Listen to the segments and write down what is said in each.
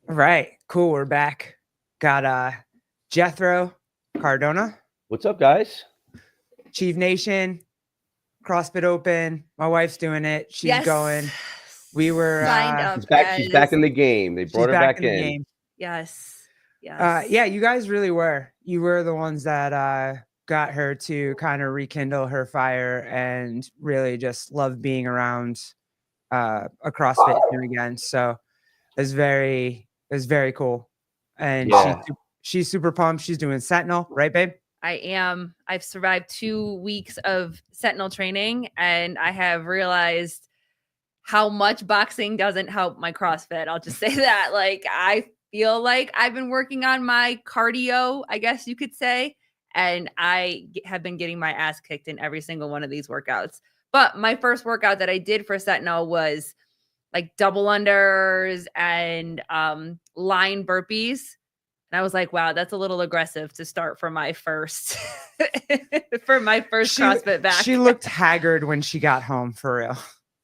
All right, cool. We're back. Got Jethro Cardona, What's up, guys? Chiefnation, CrossFit Open. My wife's doing it. She's Yes. going. We were Signed up She's back. She's back as in the game. They she's brought her back back in the in. game. yes. Yes. Yeah, you guys really were. You were the ones that got her to kind of rekindle her fire and really just love being around a CrossFit gym again. So it was very cool. And Yeah. she's super pumped. She's doing Sentinel, right, babe? I am. I've survived 2 weeks of Sentinel training, and I have realized how much boxing doesn't help my CrossFit. I'll just say that. Like, I feel like I've been working on my cardio, I guess you could say, and I have been getting my ass kicked in every single one of these workouts. But my first workout that I did for Sentinel was like double unders and line burpees. And I was like, wow, that's a little aggressive to start for my first for my first CrossFit back. She looked haggard when she got home, for real.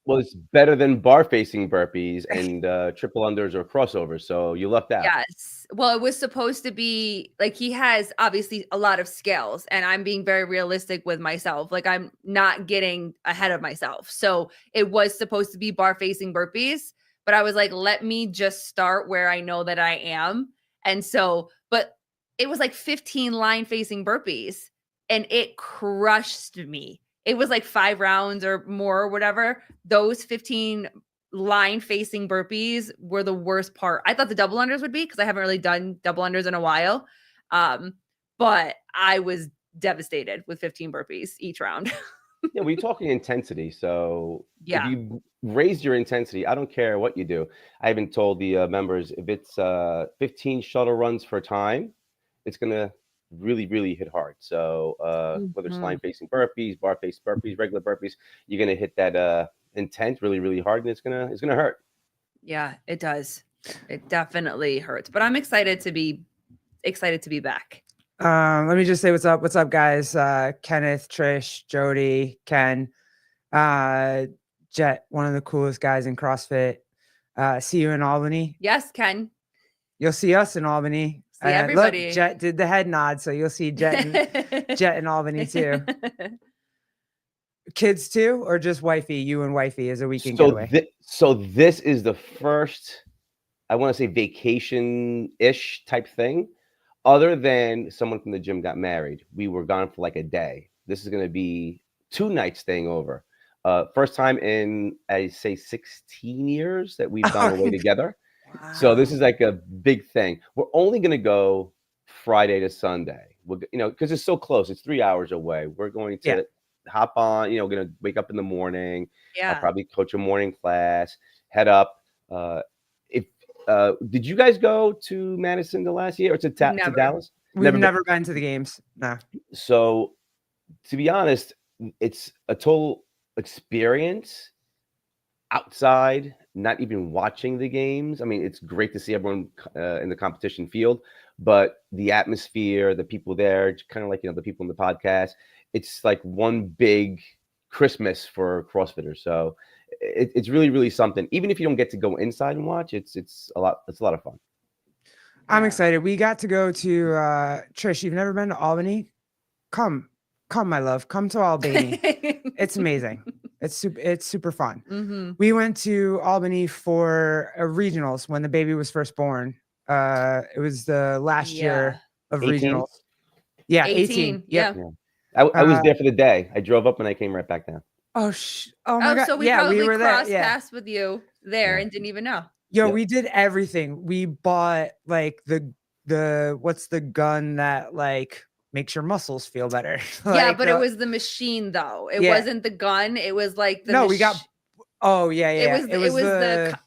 Well, it's better than bar facing burpees and triple unders or crossovers. So you lucked out. Yes. Well, it was supposed to be like he has obviously a lot of skills, and I'm being very realistic with myself. Like, I'm not getting ahead of myself. So it was supposed to be bar facing burpees, but I was like, let me just start where I know that I am. And so, but it was like 15 line facing burpees, and it crushed me. It was like 5 rounds or more or whatever. Those 15 line facing burpees were the worst part. I thought the double unders would be, because I haven't really done double unders in a while. But I was devastated with 15 burpees each round. Yeah, we're talking intensity. So Yeah. if you raise your intensity, I don't care what you do. I even told the members, if it's 15 shuttle runs for time, it's going to really, really hit hard. So whether it's line facing burpees, bar face burpees, regular burpees, you're going to hit that intent really, really hard, and it's gonna hurt. Yeah, it does. It definitely hurts. But I'm excited to be back. Let me just say what's up. What's up, guys? Kenneth, Trish, Jody, Ken, Jet, one of the coolest guys in CrossFit. See you in Albany. Yes, Ken. You'll see us in Albany. See everybody. Look, Jet did the head nod, so you'll see Jet in Albany too. Kids too, or just wifey? You and wifey as a weekend getaway. So this is the first, I want to say, vacation-ish type thing. Other than someone from the gym got married, we were gone for like a day. This is going to be 2 nights staying over. First time in, I say, 16 years that we've gone away together. Wow. So this is like a big thing. We're only going to go Friday to Sunday. Because it's so close. It's 3 hours away. We're going to hop on. Going to wake up in the morning. Yeah. I'll probably coach a morning class. Head up. Did you guys go to Madison the last year or to Dallas? We've never been to the games. No. So, to be honest, it's a total experience outside, not even watching the games. I mean, it's great to see everyone in the competition field, but the atmosphere, the people there, kind of like, the people in the podcast, it's like one big Christmas for CrossFitters. So it's really, really something. Even if you don't get to go inside and watch, it's a lot of fun. I'm excited. We got to go to Trish. You've never been to Albany? Come, my love. Come to Albany. It's amazing. It's super fun. Mm-hmm. We went to Albany for regionals when the baby was first born. It was the last year of 18? regionals. Yeah, 18. Yep. Yeah. I was there for the day. I drove up and I came right back down. Oh my God. So we probably were crossed there. paths with you there and didn't even know. Yo, we did everything. We bought like the what's the gun that like makes your muscles feel better? But it was the machine though. It wasn't the gun. It was like the we got. Oh yeah. It was the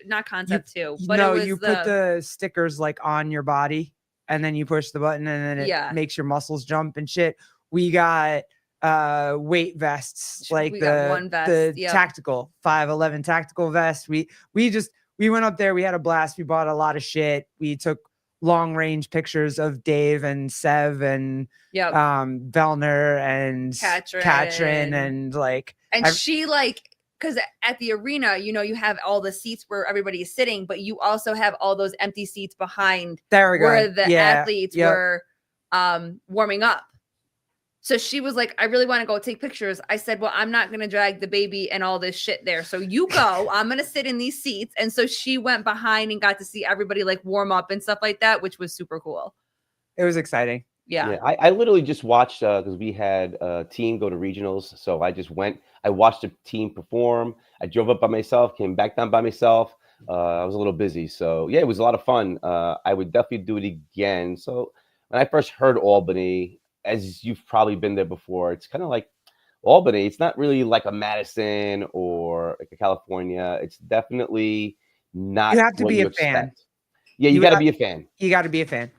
not concept 2, but it was you put the stickers like on your body, and then you push the button, and then it makes your muscles jump and shit. We got weight vests, like the tactical 511 tactical vest. We went up there. We had a blast. We bought a lot of shit. We took long range pictures of Dave and Sev and Vellner and Katrin and like. And she like because at the arena, you have all the seats where everybody is sitting, but you also have all those empty seats behind where the athletes were warming up. So she was like, I really want to go take pictures. I said, well, I'm not going to drag the baby and all this shit there. So you go, I'm going to sit in these seats. And so she went behind and got to see everybody like warm up and stuff like that, which was super cool. It was exciting. Yeah. I literally just watched because we had a team go to regionals. So I just went, I watched the team perform. I drove up by myself, came back down by myself. I was a little busy. So yeah, it was a lot of fun. I would definitely do it again. So when I first heard Albany, as you've probably been there before, it's kind of like Albany. It's not really like a Madison or like a California. It's definitely not. You have to be a fan. Yeah, you got to be a fan. You got to be a fan.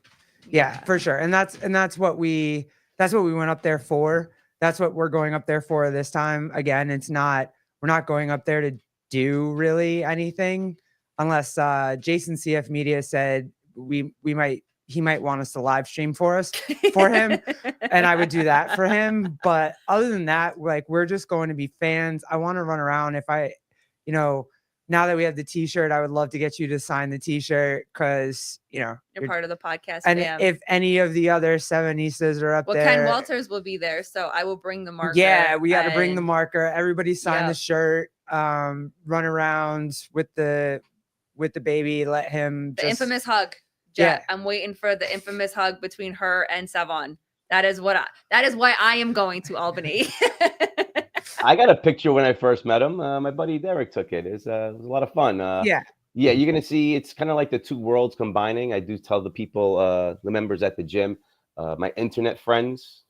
Yeah, for sure. And that's what we went up there for. That's what we're going up there for this time. Again, we're not going up there to do really anything unless Jason CF Media said he might want us to live stream for him. And I would do that for him. But other than that, like, we're just going to be fans. I want to run around. If now that we have the t-shirt, I would love to get you to sign the t-shirt because, you're part of the podcast. And if any of the other Sevenistas are up there. Well, Ken Walters will be there. So I will bring the marker. Yeah, we got to bring the marker. Everybody sign the shirt, run around with the baby, let him. The infamous hug. Jet, I'm waiting for the infamous hug between her and Sevon. That is why I am going to Albany. I got a picture when I first met him. My buddy Derek took it. It was a lot of fun. Yeah, you're gonna see. It's kind of like the two worlds combining. I do tell the people, the members at the gym, my internet friends,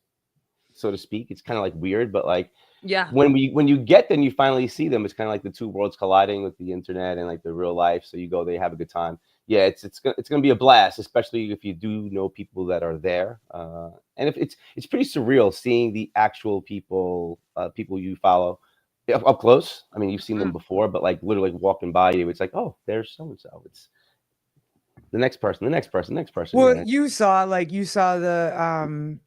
so to speak. It's kind of like weird, but like, when you get them, you finally see them. It's kind of like the two worlds colliding with the internet and like the real life. So you go, they have a good time. Yeah, it's gonna be a blast, especially if you do know people that are there. And if it's pretty surreal seeing the actual people you follow up close. I mean, you've seen them before, but like literally walking by you, it's like, oh, there's so and so. It's the next person. Well, you saw the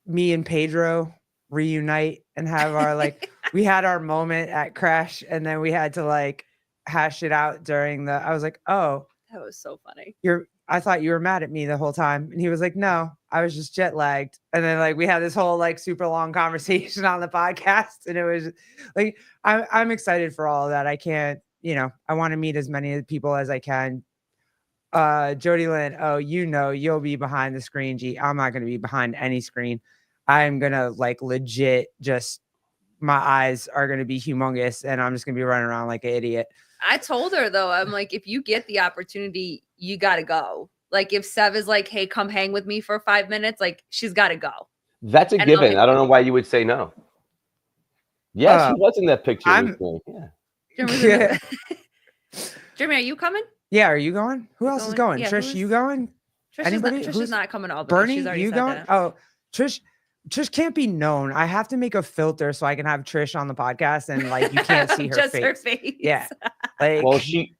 me and Pedro reunite and have our we had our moment at Crash, and then we had to like hash it out during I was like, oh. That was so funny. I thought you were mad at me the whole time. And he was like, no, I was just jet lagged. And then like we had this whole like super long conversation on the podcast. And it was like, I'm excited for all of that. I can't, I want to meet as many people as I can. Jody Lynn, you'll be behind the screen. G, I'm not going to be behind any screen. I'm going to like legit my eyes are going to be humongous and I'm just going to be running around like an idiot. I told her though, I'm like, if you get the opportunity, you got to go. Like if Sev is like, hey, come hang with me for 5 minutes, like she's got to go. That's a given. I don't know why you would say no. Yes, he was in that picture. Yeah. Jimmy, are you coming? Yeah, are you going? Who else is going? Yeah, Trish, you going? Anybody? Trish is not coming to Albany. Bernie, you going? That. Oh, Trish can't be known. I have to make a filter so I can have Trish on the podcast and like you can't see her just face. Her face. Yeah. Like, well, she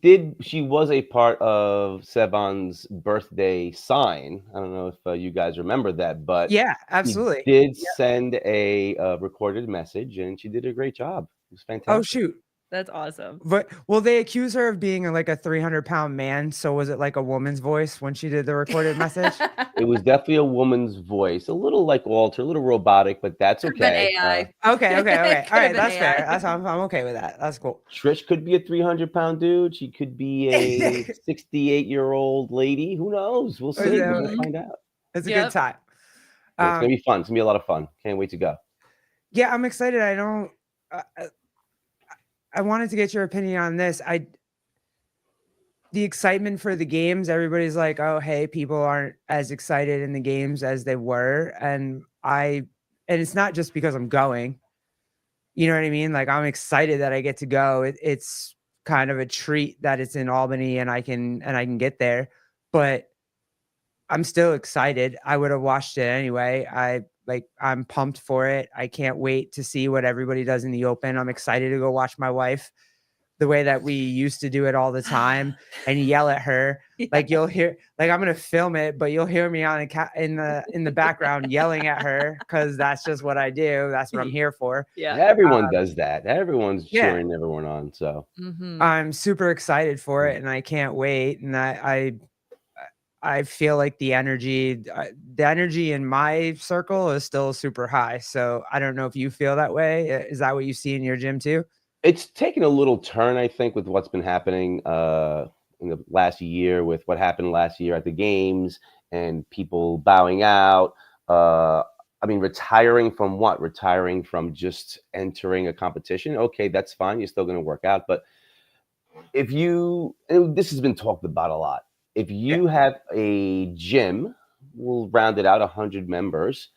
was a part of Sevon's birthday sign. I don't know if you guys remember that, but yeah, absolutely. She did send a recorded message and she did a great job. It was fantastic. Oh shoot. That's awesome. But they accuse her of being like a 300-pound man. So was it like a woman's voice when she did the recorded message? It was definitely a woman's voice, a little like Walter, a little robotic, but that's okay. AI. Okay. All right, that's fair. I'm okay with that. That's cool. Trish could be a 300-pound dude. She could be a 68-year-old lady. Who knows? We'll see. We'll find out. It's a good time. It's gonna be fun. It's gonna be a lot of fun. Can't wait to go. Yeah, I'm excited. I wanted to get your opinion on this. The excitement for the games, everybody's like, oh, hey, people aren't as excited in the games as they were. And it's not just because I'm going, you know what I mean? Like I'm excited that I get to go. It's kind of a treat that it's in Albany and I can get there, but I'm still excited. I would have watched it anyway. I'm pumped for it. I can't wait to see what everybody does in the open. I'm excited to go watch my wife. the way that we used to do it all the time and yell at her. Yeah. Like you'll hear, like I'm gonna film it, but you'll hear me on in the background yelling at her because that's just what I do. That's what I'm here for. Yeah, everyone does that. Everyone's cheering everyone on. So I'm super excited for it, and I can't wait. And I feel like the energy in my circle is still super high. So I don't know if you feel that way. Is that what you see in your gym too? It's taken a little turn, I think, with what's been happening in the last year, with what happened last year at the games and people bowing out. I mean, retiring from what? Retiring from just entering a competition. Okay, that's fine. You're still going to work out. But if you, and this has been talked about a lot, if you have a gym, we'll round it out 100 members,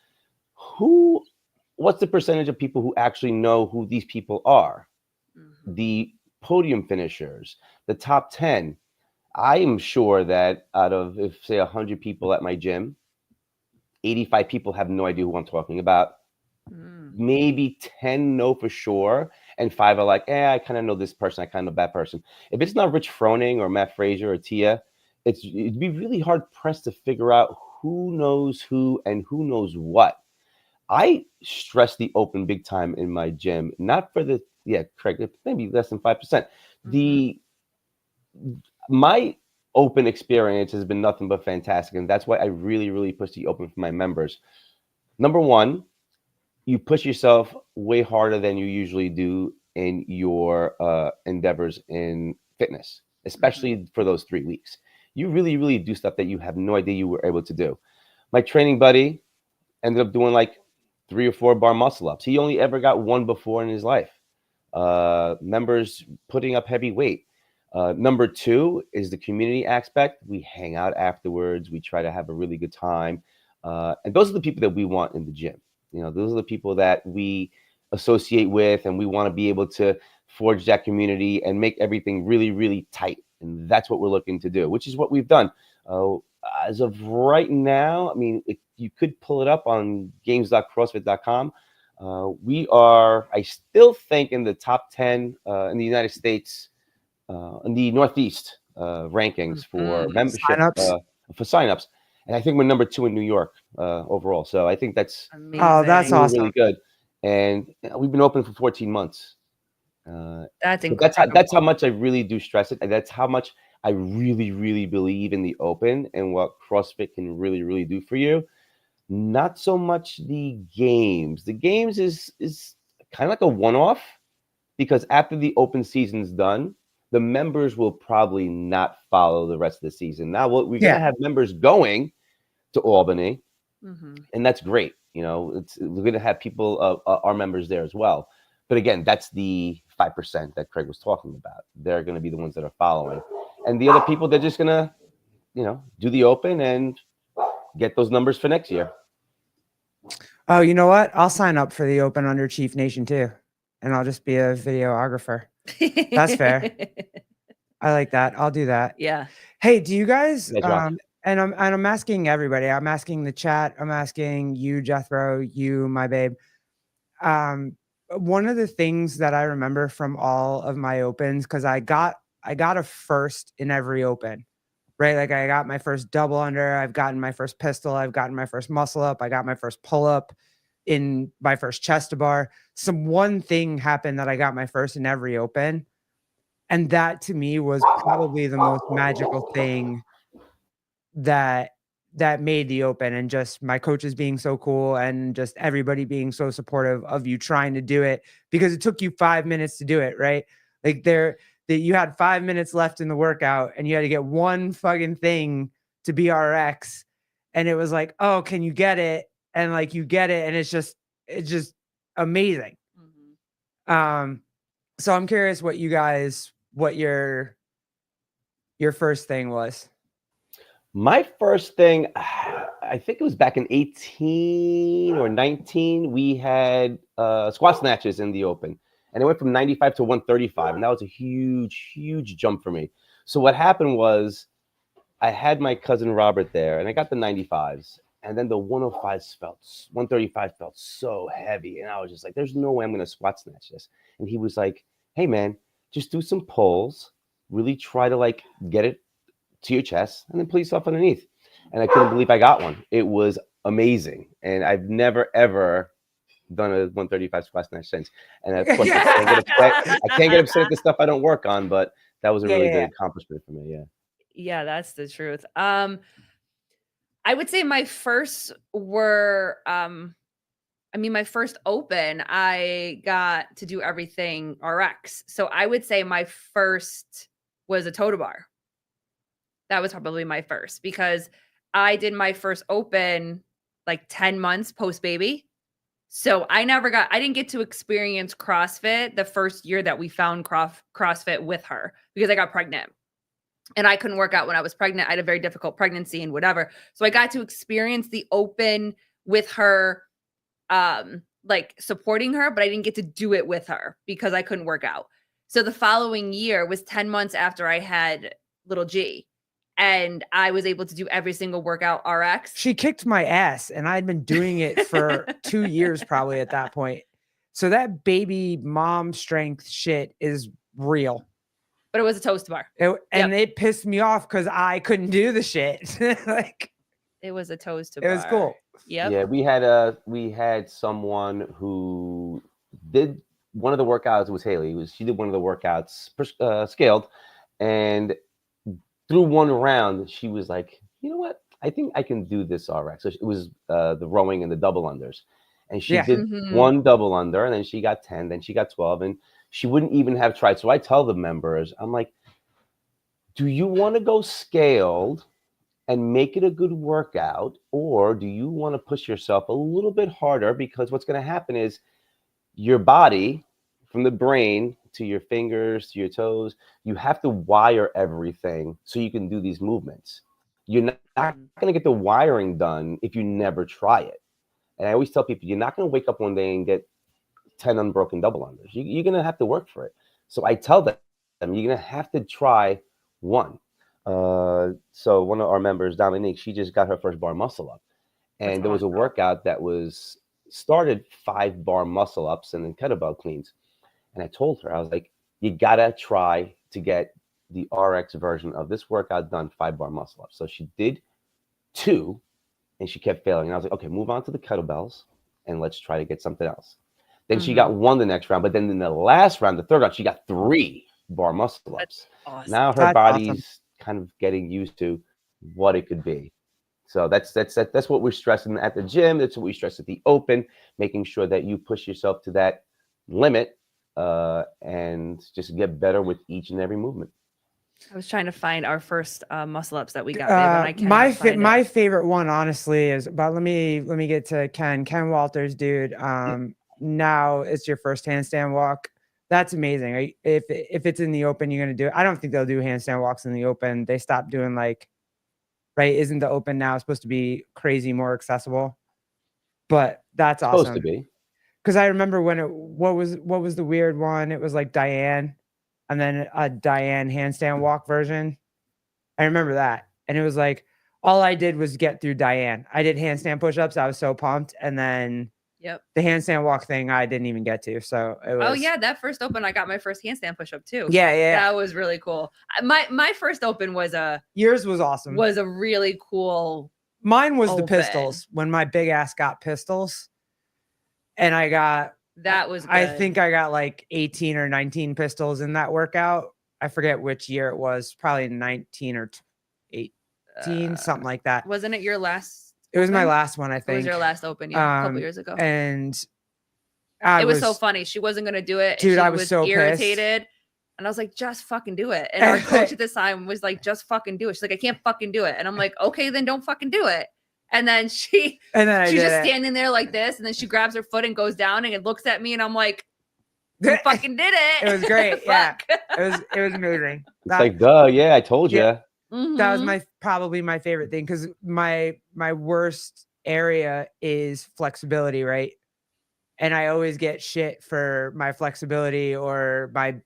what's the percentage of people who actually know who these people are? The podium finishers, the top 10. I am sure that out of, if say 100 people at my gym, 85 people have no idea who I'm talking about. Maybe 10 know for sure, and 5 are like, I kind of know this person, I kind of know that person. If it's not Rich Froning or Matt Frazier or Tia, it'd be really hard pressed to figure out who knows who and who knows what. I stress the open big time in my gym, not for the Craig, maybe less than 5%. My open experience has been nothing but fantastic, and that's why I really, really push the open for my members. Number one, you push yourself way harder than you usually do in your endeavors in fitness, especially for those 3 weeks. You really, really do stuff that you have no idea you were able to do. My training buddy ended up doing like 3 or 4 bar muscle ups. He only ever got 1 before in his life. Members putting up heavy weight. Number 2 is the community aspect. We hang out afterwards. We try to have a really good time. And those are the people that we want in the gym. Those are the people that we associate with, and we want to be able to forge that community and make everything really, really tight. And that's what we're looking to do, which is what we've done. As of right now, I mean, you could pull it up on games.crossfit.com. We are, I still think, in the top 10 in the United States, in the Northeast rankings for membership, for signups. And I think we're number 2 in New York overall. So I think that's amazing. That's really, awesome. really good. And we've been open for 14 months. That's incredible. That's how much I really do stress it. And that's how much I really, really believe in the open and what CrossFit can really, really do for you. Not so much the games. The games is kind of like a one-off, because after the open season's done, the members will probably not follow the rest of the season. Now we're going to have members going to Albany, and that's great. We're going to have people, our members there as well. But again, that's the 5% that Craig was talking about. They're going to be the ones that are following. And the other people, they're just going to, do the open and get those numbers for next year. Oh, you know what? I'll sign up for the open under Chiefnation too. And I'll just be a videographer. That's fair. I like that. I'll do that. Yeah. Hey, do you guys, and I'm asking everybody, I'm asking the chat, I'm asking you, Jethro, you, my babe. One of the things that I remember from all of my opens, because I got a first in every open, right? Like I got my first double under, I've gotten my first pistol, I've gotten my first muscle up, I got my first pull up in my first chest to bar. One thing happened that I got my first in every open. And that to me was probably the most magical thing that made the open, and just my coaches being so cool and just everybody being so supportive of you trying to do it, because it took you 5 minutes to do it, right? Like that you had 5 minutes left in the workout and you had to get one fucking thing to BRX, and it was like, oh, can you get it? And like you get it, and it's just amazing. So I'm curious what your first thing was. My first thing, I think it was back in 18 or 19. We had squat snatches in the open, and it went from 95 to 135, and that was a huge, huge jump for me. So what happened was, I had my cousin Robert there, and I got the 95s, and then the 135 felt so heavy, and I was just like, "There's no way I'm going to squat snatch this." And he was like, "Hey man, just do some pulls, really try to like get it to your chest, and then pull yourself underneath. And I couldn't believe I got one. It was amazing. And I've never, ever done a 135 squat snatch since. And of course, I can't get upset. I can't get upset at the stuff I don't work on, but that was a really good accomplishment for me. Yeah. Yeah, that's the truth. I would say my first were, my first open, I got to do everything RX. So I would say my first was a toe bar. That was probably my first, because I did my first open like 10 months post baby. So I didn't get to experience CrossFit the first year that we found CrossFit with her, because I got pregnant and I couldn't work out when I was pregnant. I had a very difficult pregnancy and whatever. So I got to experience the open with her, like supporting her, but I didn't get to do it with her because I couldn't work out. So the following year was 10 months after I had little G. And I was able to do every single workout RX. She kicked my ass, and I'd been doing it for 2 years probably at that point. So that baby mom strength shit is real. But it was a toast bar. It pissed me off because I couldn't do the shit. Like, it was a toast bar. It was cool. Yep. Yeah, we had someone who did one of the workouts. It was Haley. She did one of the workouts scaled, and through one round, she was like, you know what? I think I can do this RX. So it was the rowing and the double unders. And she did one double under, and then she got 10, then she got 12, and she wouldn't even have tried. So I tell the members, I'm like, do you want to go scaled and make it a good workout, or do you want to push yourself a little bit harder? Because what's going to happen is your body, from the brain to your fingers to your toes, you have to wire everything so you can do these movements. You're not going to get the wiring done if you never try it. And I always tell people, you're not going to wake up one day and get 10 unbroken double unders. You're going to have to work for it. So I tell them, you're going to have to try one. So one of our members, Dominique, she just got her first bar muscle up. And there was a workout that was started 5 bar muscle ups and then kettlebell cleans. And I told her, I was like, you got to try to get the RX version of this workout done, 5 bar muscle ups. So she did 2 and she kept failing. And I was like, okay, move on to the kettlebells and let's try to get something else. Then she got 1 the next round, but then in the last round, the third round, she got 3 bar muscle ups. Awesome. Now her body's kind of getting used to what it could be. So that's what we're stressing at the gym. That's what we stress at the open, making sure that you push yourself to that limit and just get better with each and every movement. I was trying to find our first muscle ups that we got. And I my favorite one, honestly, is, but let me get to Ken Walters, dude. Now it's your first handstand walk. That's amazing. If it's in the open, you're gonna do it. I don't think they'll do handstand walks in the open. They stopped doing, like, right? Isn't the open now supposed to be crazy more accessible? But that's awesome. Supposed to be. Because I remember when what was the weird one? It was like Diane, and then a Diane handstand walk version. I remember that. And it was like, all I did was get through Diane. I did handstand push-ups. I was so pumped. And then the handstand walk thing, I didn't even get to. So it was. Oh yeah, that first open, I got my first handstand push-up too. Yeah. That was really cool. My first open was yours was awesome. Was a really cool. Mine was the pistols, when my big ass got pistols. And I got, that was good. I think I got like 18 or 19 pistols in that workout. I forget which year it was, probably 19 or 18, something like that. Wasn't it your last? It was my last one, I think. It was your last open, a couple years ago. And it was so funny. She wasn't going to do it. Dude, I was so irritated. Pissed. And I was like, just fucking do it. And our coach at this time was like, just fucking do it. She's like, I can't fucking do it. And I'm like, okay, then don't fucking do it. And then she's just standing there like this, and then she grabs her foot and goes down and it looks at me, and I'm like, you fucking did it. It was great. Yeah. It was amazing. It's like, duh, yeah, I told you. Yeah. That was probably my favorite thing, because my worst area is flexibility, right? And I always get shit for my flexibility or my,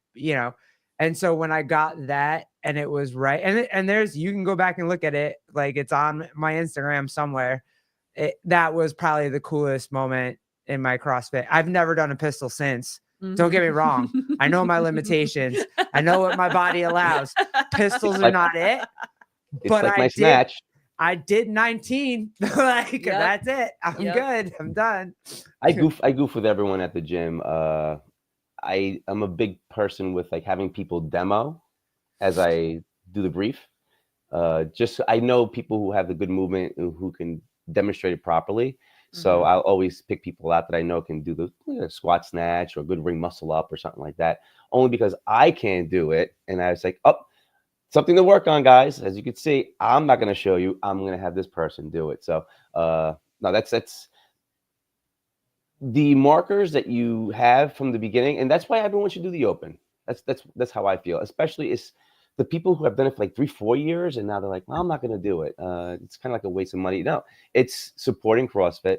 and so when I got that and it was right, and you can go back and look at it, like it's on my Instagram somewhere. That was probably the coolest moment in my CrossFit. I've never done a pistol since, Don't get me wrong. I know my limitations. I know what my body allows. Pistols are not it. But like my snatch. I did 19. Like, that's it. I'm good. I'm done. I goof with everyone at the gym. I'm a big person with like having people demo as I do the brief. Just I know people who have the good movement and who can demonstrate it properly. So I'll always pick people out that I know can do the squat snatch or good ring muscle up or something like that. Only because I can't do it. And I was like, oh, something to work on, guys. As you can see, I'm not going to show you. I'm going to have this person do it. So no, that's the markers that you have from the beginning, and that's why everyone should do the open. That's how I feel. Especially is the people who have done it for like 3-4 years, and now they're like, well, I'm not going to do it. It's kind of like a waste of money. No, it's supporting CrossFit,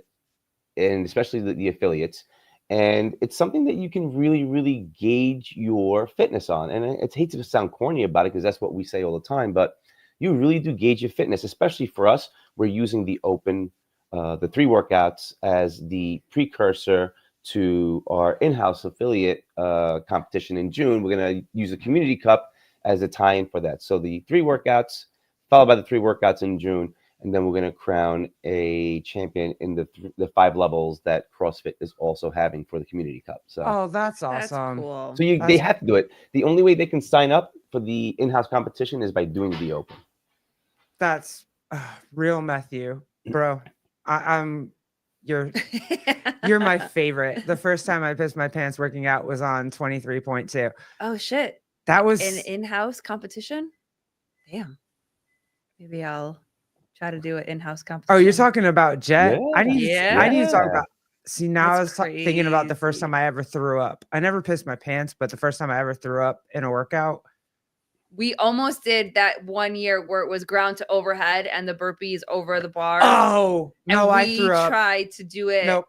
and especially the affiliates. And it's something that you can really, really gauge your fitness on. And it's hate to sound corny about it because that's what we say all the time, but you really do gauge your fitness, especially for us. We're using the open, the 3 workouts as the precursor to our in-house affiliate competition in June. We're going to use the Community Cup as a tie-in for that. So the 3 workouts, followed by the 3 workouts in June. And then we're going to crown a champion in the 5 levels that CrossFit is also having for the Community Cup. So, that's awesome. That's cool. So they have to do it. The only way they can sign up for the in-house competition is by doing the open. That's real, Matthew, bro. You're my favorite. The first time I pissed my pants working out was on 23.2. Oh shit! That was an in-house competition. Damn. Maybe I'll try to do an in-house competition. Oh, you're talking about Jet? Yeah. I need to talk about. See, now That's I was thinking about the first time I ever threw up. I never pissed my pants, but the first time I ever threw up in a workout. We almost did that one year where it was ground to overhead and the burpees over the bar. Oh, no, I threw up. We tried to do it. Nope.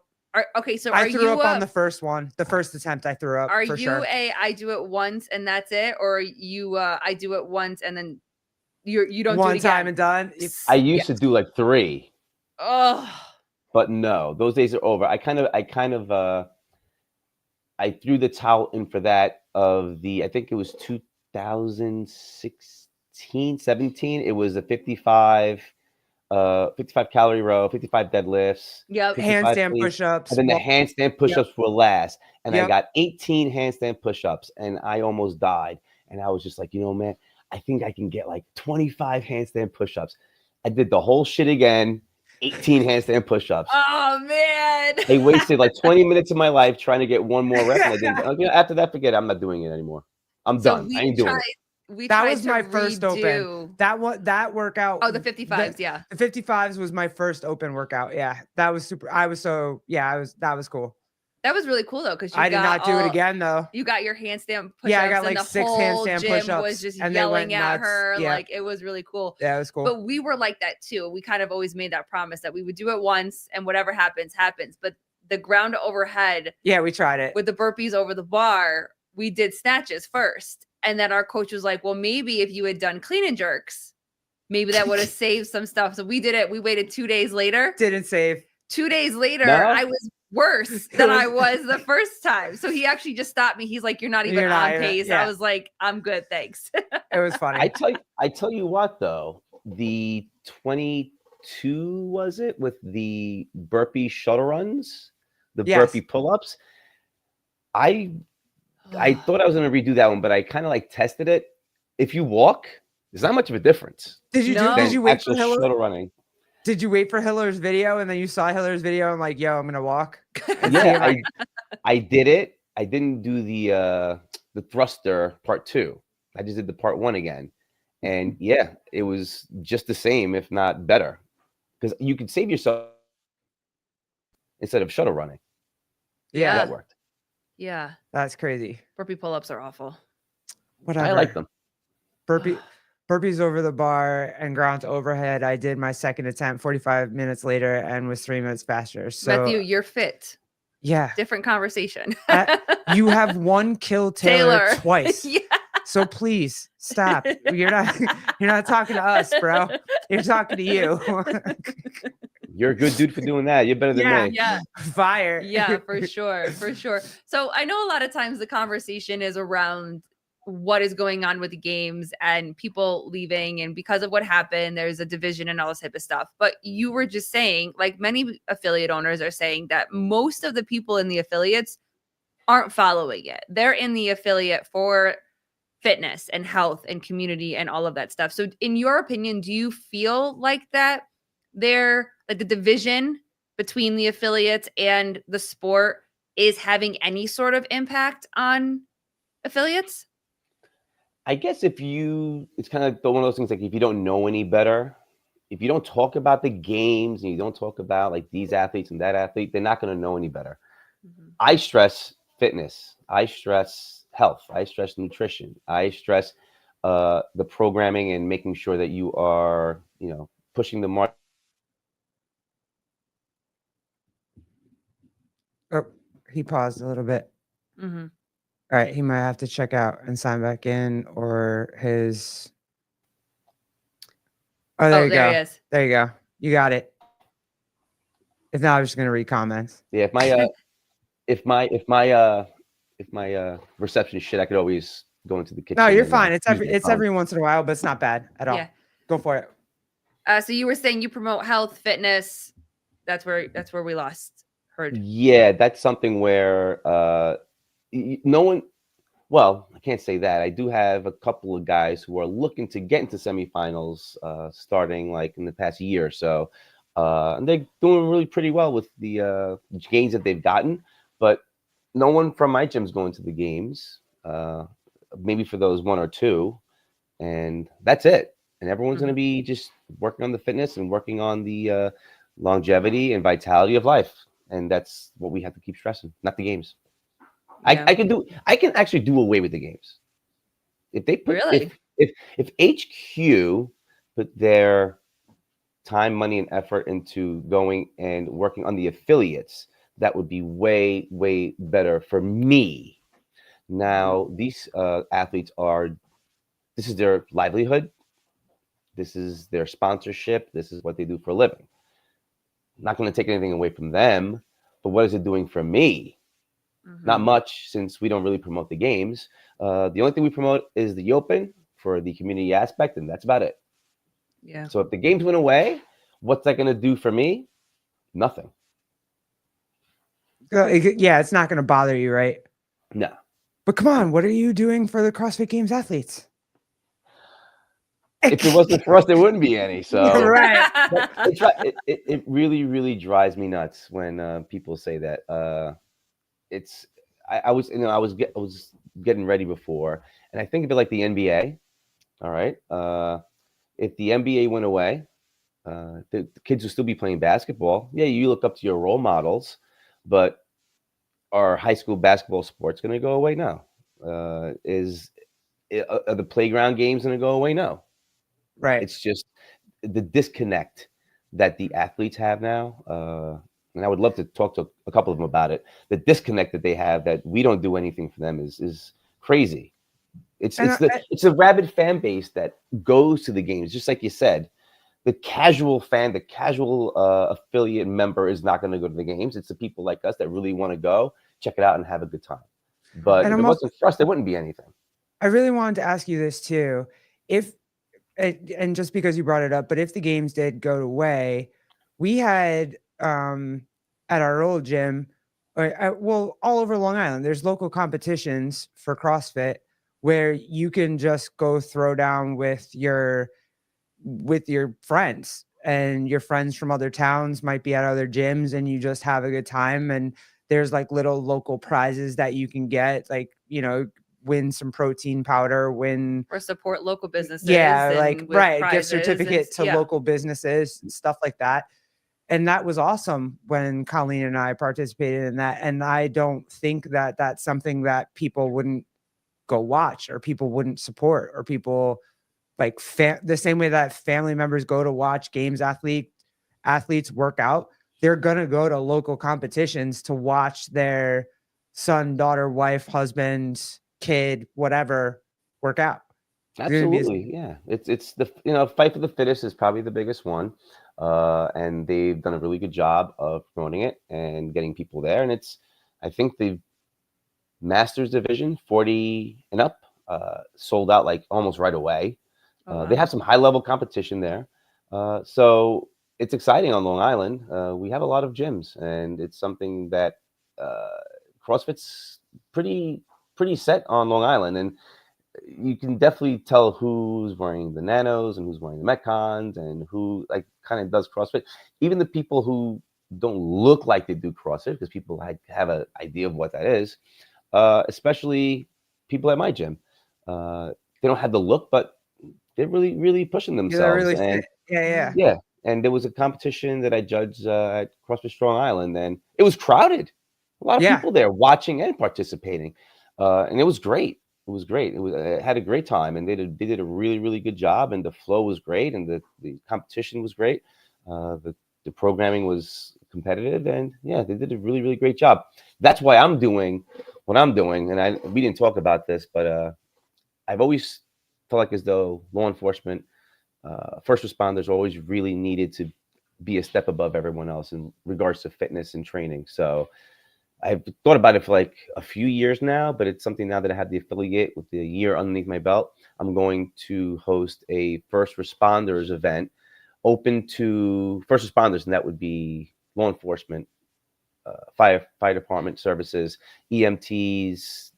Okay, so I threw up on the first one. The first attempt I threw up. Are you I do it once and that's it? Or you I do it once and then you don't do it one again? time and done? I used to do like 3. Oh. But no, those days are over. I threw the towel in for that I think it was 2016, 17. It was a 55 calorie row, 55 deadlifts. Yep. Handstand push-ups. And then the handstand push-ups were last. And Yep. I got 18 handstand push-ups and I almost died. And I was just like, man, I think I can get like 25 handstand push-ups. I did the whole shit again. 18 handstand push-ups. Oh man. I wasted like 20 minutes of my life trying to get one more rep. And I didn't. After that, forget it. I'm not doing it anymore. I'm done. I ain't doing it. That was my first open. That workout. Oh, the 55s, The 55s was my first open workout. Yeah, that was super. That was cool. That was really cool though, because I did not do it again though. You got your handstand push-ups. Yeah, I got like and the 6 whole handstand gym push-ups. was just and yelling at her. Yeah. Like it was really cool. Yeah, it was cool. But we were like that too. We kind of always made that promise that we would do it once and whatever happens, happens. But the ground to overhead. Yeah, we tried it. With the burpees over the bar, we did snatches first. And then our coach was like, well, maybe if you had done clean and jerks, maybe that would have saved some stuff. So we did it. We waited 2 days later. Didn't save. 2 days later, I was worse than I was the first time. So he actually just stopped me. He's like, you're not even on pace. Yeah. I was like, I'm good. Thanks. It was funny. I tell you what, though, the 22 was it with the burpee shuttle runs, the burpee pull-ups. I thought I was going to redo that one, but I kind of like tested it. If you walk, there's not much of a difference. Did you wait for shuttle running? Did you wait for Hiller's video and then you saw Hiller's video and like, yo, I'm gonna walk? Yeah, I did it. I didn't do the thruster part 2. I just did the part 1 again. And yeah, it was just the same, if not better. Because you could save yourself instead of shuttle running. Yeah. That worked. Yeah. That's crazy. Burpee pull-ups are awful. Whatever. I like them. Burpees over the bar and ground to overhead. I did my second attempt 45 minutes later and was 3 minutes faster. So Matthew, you're fit. Yeah. Different conversation. You have one kill Taylor twice. Yeah. So please stop. You're not talking to us, bro. You're talking to you. You're a good dude for doing that. You're better than me. Yeah. Fire. Yeah, for sure. For sure. So I know a lot of times the conversation is around what is going on with the games and people leaving. And because of what happened, there's a division and all this type of stuff. But you were just saying, like many affiliate owners are saying, that most of the people in the affiliates aren't following it. They're in the affiliate for fitness and health and community and all of that stuff. So in your opinion, do you feel like that they're like the division between the affiliates and the sport is having any sort of impact on affiliates? I guess it's kind of one of those things, like if you don't know any better, if you don't talk about the games and you don't talk about like these athletes and that athlete, they're not going to know any better. Mm-hmm. I stress fitness. I stress health. I stress nutrition. I stress the programming and making sure that you are, pushing the mark. Oh, he paused a little bit. Mm-hmm. All right, he might have to check out and sign back in, or his. Oh, there you go. He is. There you go. You got it. If not, I'm just gonna read comments. Yeah, if my reception is shit, I could always go into the kitchen. No, you're fine. It's every once in a while, but it's not bad at all. Yeah. Go for it. So you were saying you promote health, fitness. That's where we lost heard. Yeah, that's something where no one. Well, I can't say that. I do have a couple of guys who are looking to get into semifinals, starting like in the past year or so. And they're doing really pretty well with the gains that they've gotten, but no one from my gym's going to the games. Maybe for those one or two, and that's it. And everyone's going to be just working on the fitness and working on the longevity and vitality of life, and that's what we have to keep stressing, not the games. Yeah. I can actually do away with the games if they put if HQ put their time, money, and effort into going and working on the affiliates. That would be way, way better for me. Now, these athletes this is their livelihood. This is their sponsorship. This is what they do for a living. I'm not going to take anything away from them, but what is it doing for me? Mm-hmm. Not much, since we don't really promote the games. The only thing we promote is the Open for the community aspect, and that's about it. Yeah. So if the games went away, what's that going to do for me? Nothing. Yeah, it's not going to bother you, right? No. But come on, what are you doing for the CrossFit Games athletes? If it wasn't for us, there wouldn't be any. So right. It really, really drives me nuts when people say that. I was getting ready before, and I think of it like the NBA. All right. If the NBA went away, the kids will still be playing basketball. Yeah, you look up to your role models, but are high school basketball sports going to go away? No. Are the playground games going to go away? No. Right. It's just the disconnect that the athletes have now. And I would love to talk to a couple of them about it. The disconnect that they have, that we don't do anything for them, is crazy. It's a rabid fan base that goes to the games, just like you said. The casual fan, the casual affiliate member is not going to go to the games. It's the people like us that really want to go, check it out, and have a good time. But if it wasn't for us, there wouldn't be anything. I really wanted to ask you this too. And just because you brought it up, but if the games did go away, we had at our old gym, all over Long Island, there's local competitions for CrossFit where you can just go throw down with your friends, and your friends from other towns might be at other gyms, and you just have a good time. And there's like little local prizes that you can get, like, win some protein powder, or support local businesses. Yeah, like gift certificate to local businesses and stuff like that. And that was awesome when Colleen and I participated in that. And I don't think that that's something that people wouldn't go watch, or people wouldn't support, or people like the same way that family members go to watch games athletes work out. They're going to go to local competitions to watch their son, daughter, wife, husband, kid, whatever, work out. Absolutely, yeah. It's the fight for the fittest is probably the biggest one, and they've done a really good job of promoting it and getting people there. And I think the Masters division 40 and up sold out like almost right away. Oh, They wow. have some high level competition there, so it's exciting on Long Island. We have a lot of gyms, and it's something that CrossFit's pretty set on Long Island, and you can definitely tell who's wearing the nanos and who's wearing the metcons and who like kind of does CrossFit. Even the people who don't look like they do CrossFit, because people have an idea of what that is, especially people at my gym. They don't have the look, but they're really pushing Yeah, they're themselves. really And fit. Yeah. yeah, and there was a competition that I judged at CrossFit Strong Island, and it was crowded. A lot of Yeah. people there watching and participating, and it was great. It was great. I had a great time, and they did a really good job, and the flow was great, and the competition was great. The programming was competitive, and yeah, they did a really great job. That's why I'm doing what I'm doing, and we didn't talk about this, but I've always felt like as though law enforcement, first responders always really needed to be a step above everyone else in regards to fitness and training. So I've thought about it for like a few years now, but it's something now that I have the affiliate with the year underneath my belt. I'm going to host a first responders event open to first responders, and that would be law enforcement, fire department services, EMTs,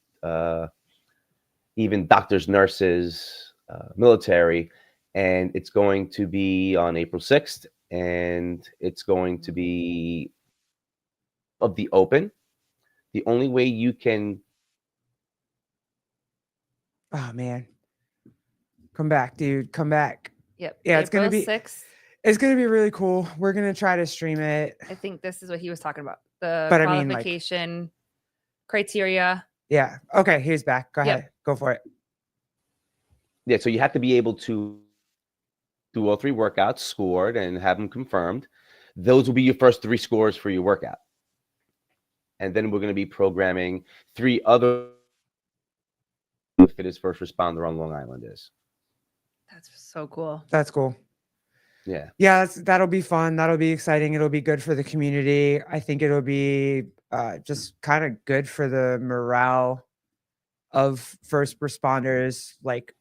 even doctors, nurses, military. And it's going to be on April 6th, and it's going to be of the open. The only way you can. Oh man, come back, dude. Come back. Yep. Yeah, April 6th. It's gonna be really cool. We're gonna try to stream it. I think this is what he was talking about. The But I mean, like, qualification criteria. yeah. Okay, he's back. Go ahead. Go for it. Yeah, so you have to be able to do all 3 workouts scored and have them confirmed. Those will be your first 3 scores for your workout. And then we're going to be programming 3 other fittest first responder on Long Island is. That's so cool. That's cool. Yeah. Yeah, that'll be fun. That'll be exciting. It'll be good for the community. I think it'll be just kind of good for the morale of first responders, like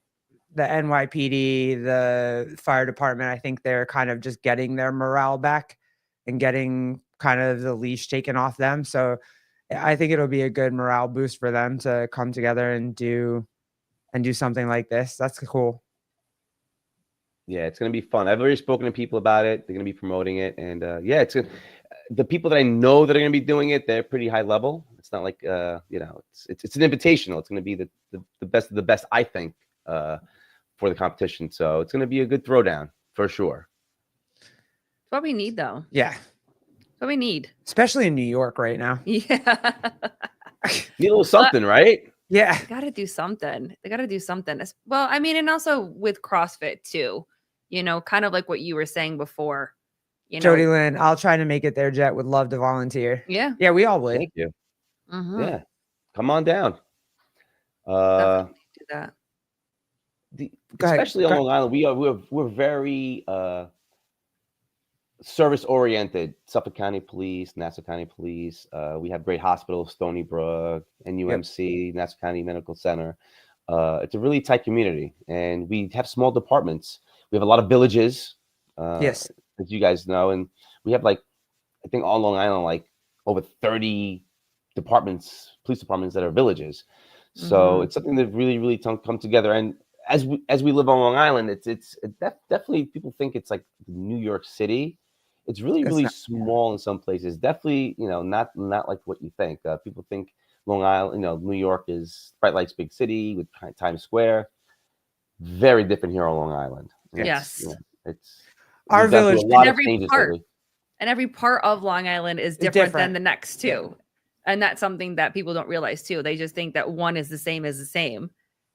the NYPD, the fire department. I think they're kind of just getting their morale back and getting kind of the leash taken off them. So I think it'll be a good morale boost for them to come together and do something like this. That's cool. Yeah, it's going to be fun. I've already spoken to people about it. They're going to be promoting it. And yeah, the people that I know that are going to be doing it, they're pretty high level. It's not like, it's an invitational. It's going to be the best of the best, I think, for the competition. So it's going to be a good throwdown for sure. It's what we need, though. Yeah. It's what we need. Especially in New York right now. Yeah. Need a little something, right? Yeah. They got to do something. They got to do something. Well, I mean, and also with CrossFit too, kind of like what you were saying before. Jody Lynn, I'll try to make it there, Jet. Would love to volunteer. Yeah. Yeah, we all would. Thank you. Mm-hmm. Yeah. Come on down. Definitely do that. Especially on Long Island, we're very service oriented. Suffolk County Police, Nassau County Police. We have great hospitals, Stony Brook, NUMC, Nassau County Medical Center. It's a really tight community, and we have small departments. We have a lot of villages. Yes, as you guys know, and we have I think on Long Island, over 30 police departments that are villages. So it's something that really come together. And as we live on Long Island, it's definitely, people think it's like New York City. It's really small in some places. Definitely, not like what you think. People think Long Island, New York is bright lights, big city with Times Square. Very different here on Long Island. Yes, it's our village. And every part of Long Island is different than the next two. And that's something that people don't realize too. They just think that one is the same as the same.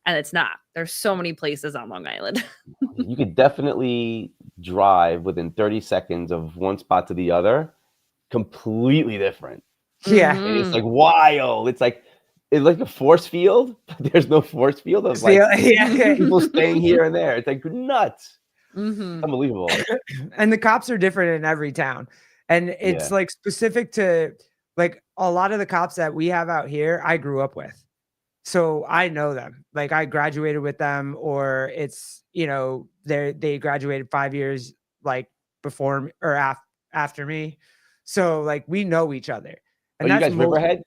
And it's not. There's so many places on Long Island. You could definitely drive within 30 seconds of one spot to the other. Completely different. Yeah. And it's like wild. It's like it's like a force field, but there's no force field of like people staying here and there. It's like nuts. Unbelievable. And the cops are different in every town. And it's like specific to like a lot of the cops that we have out here, I grew up with. So I know them. Like I graduated with them, or it's, you know, they graduated 5 years like before or after me. So like we know each other. And Are you guys Riverhead?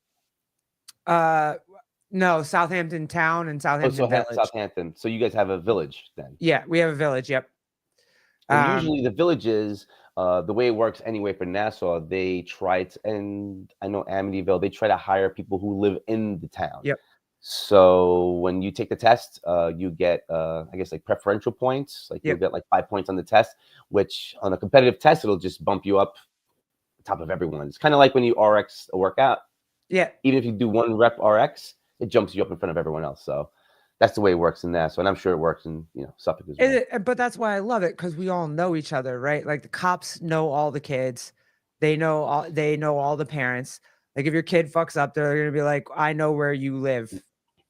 No, Southampton town and Southampton village. Southampton. So you guys have a village then? Yeah, we have a village. Yep. And usually the villages, the way it works anyway for Nassau, they try to, and I know Amityville, they try to hire people who live in the town. Yep. So when you take the test, you get, I guess, like preferential points. Like you'll get like 5 points on the test, which on a competitive test, it'll just bump you up top of everyone. It's kind of like when you RX a workout. Yeah. Even if you do 1 rep RX, it jumps you up in front of everyone else. So that's the way it works in Nassau, and I'm sure it works in, you know, Suffolk as well. But that's why I love it, because we all know each other, right? Like the cops know all the kids, they know all the parents. Like if your kid fucks up, they're gonna be like, I know where you live.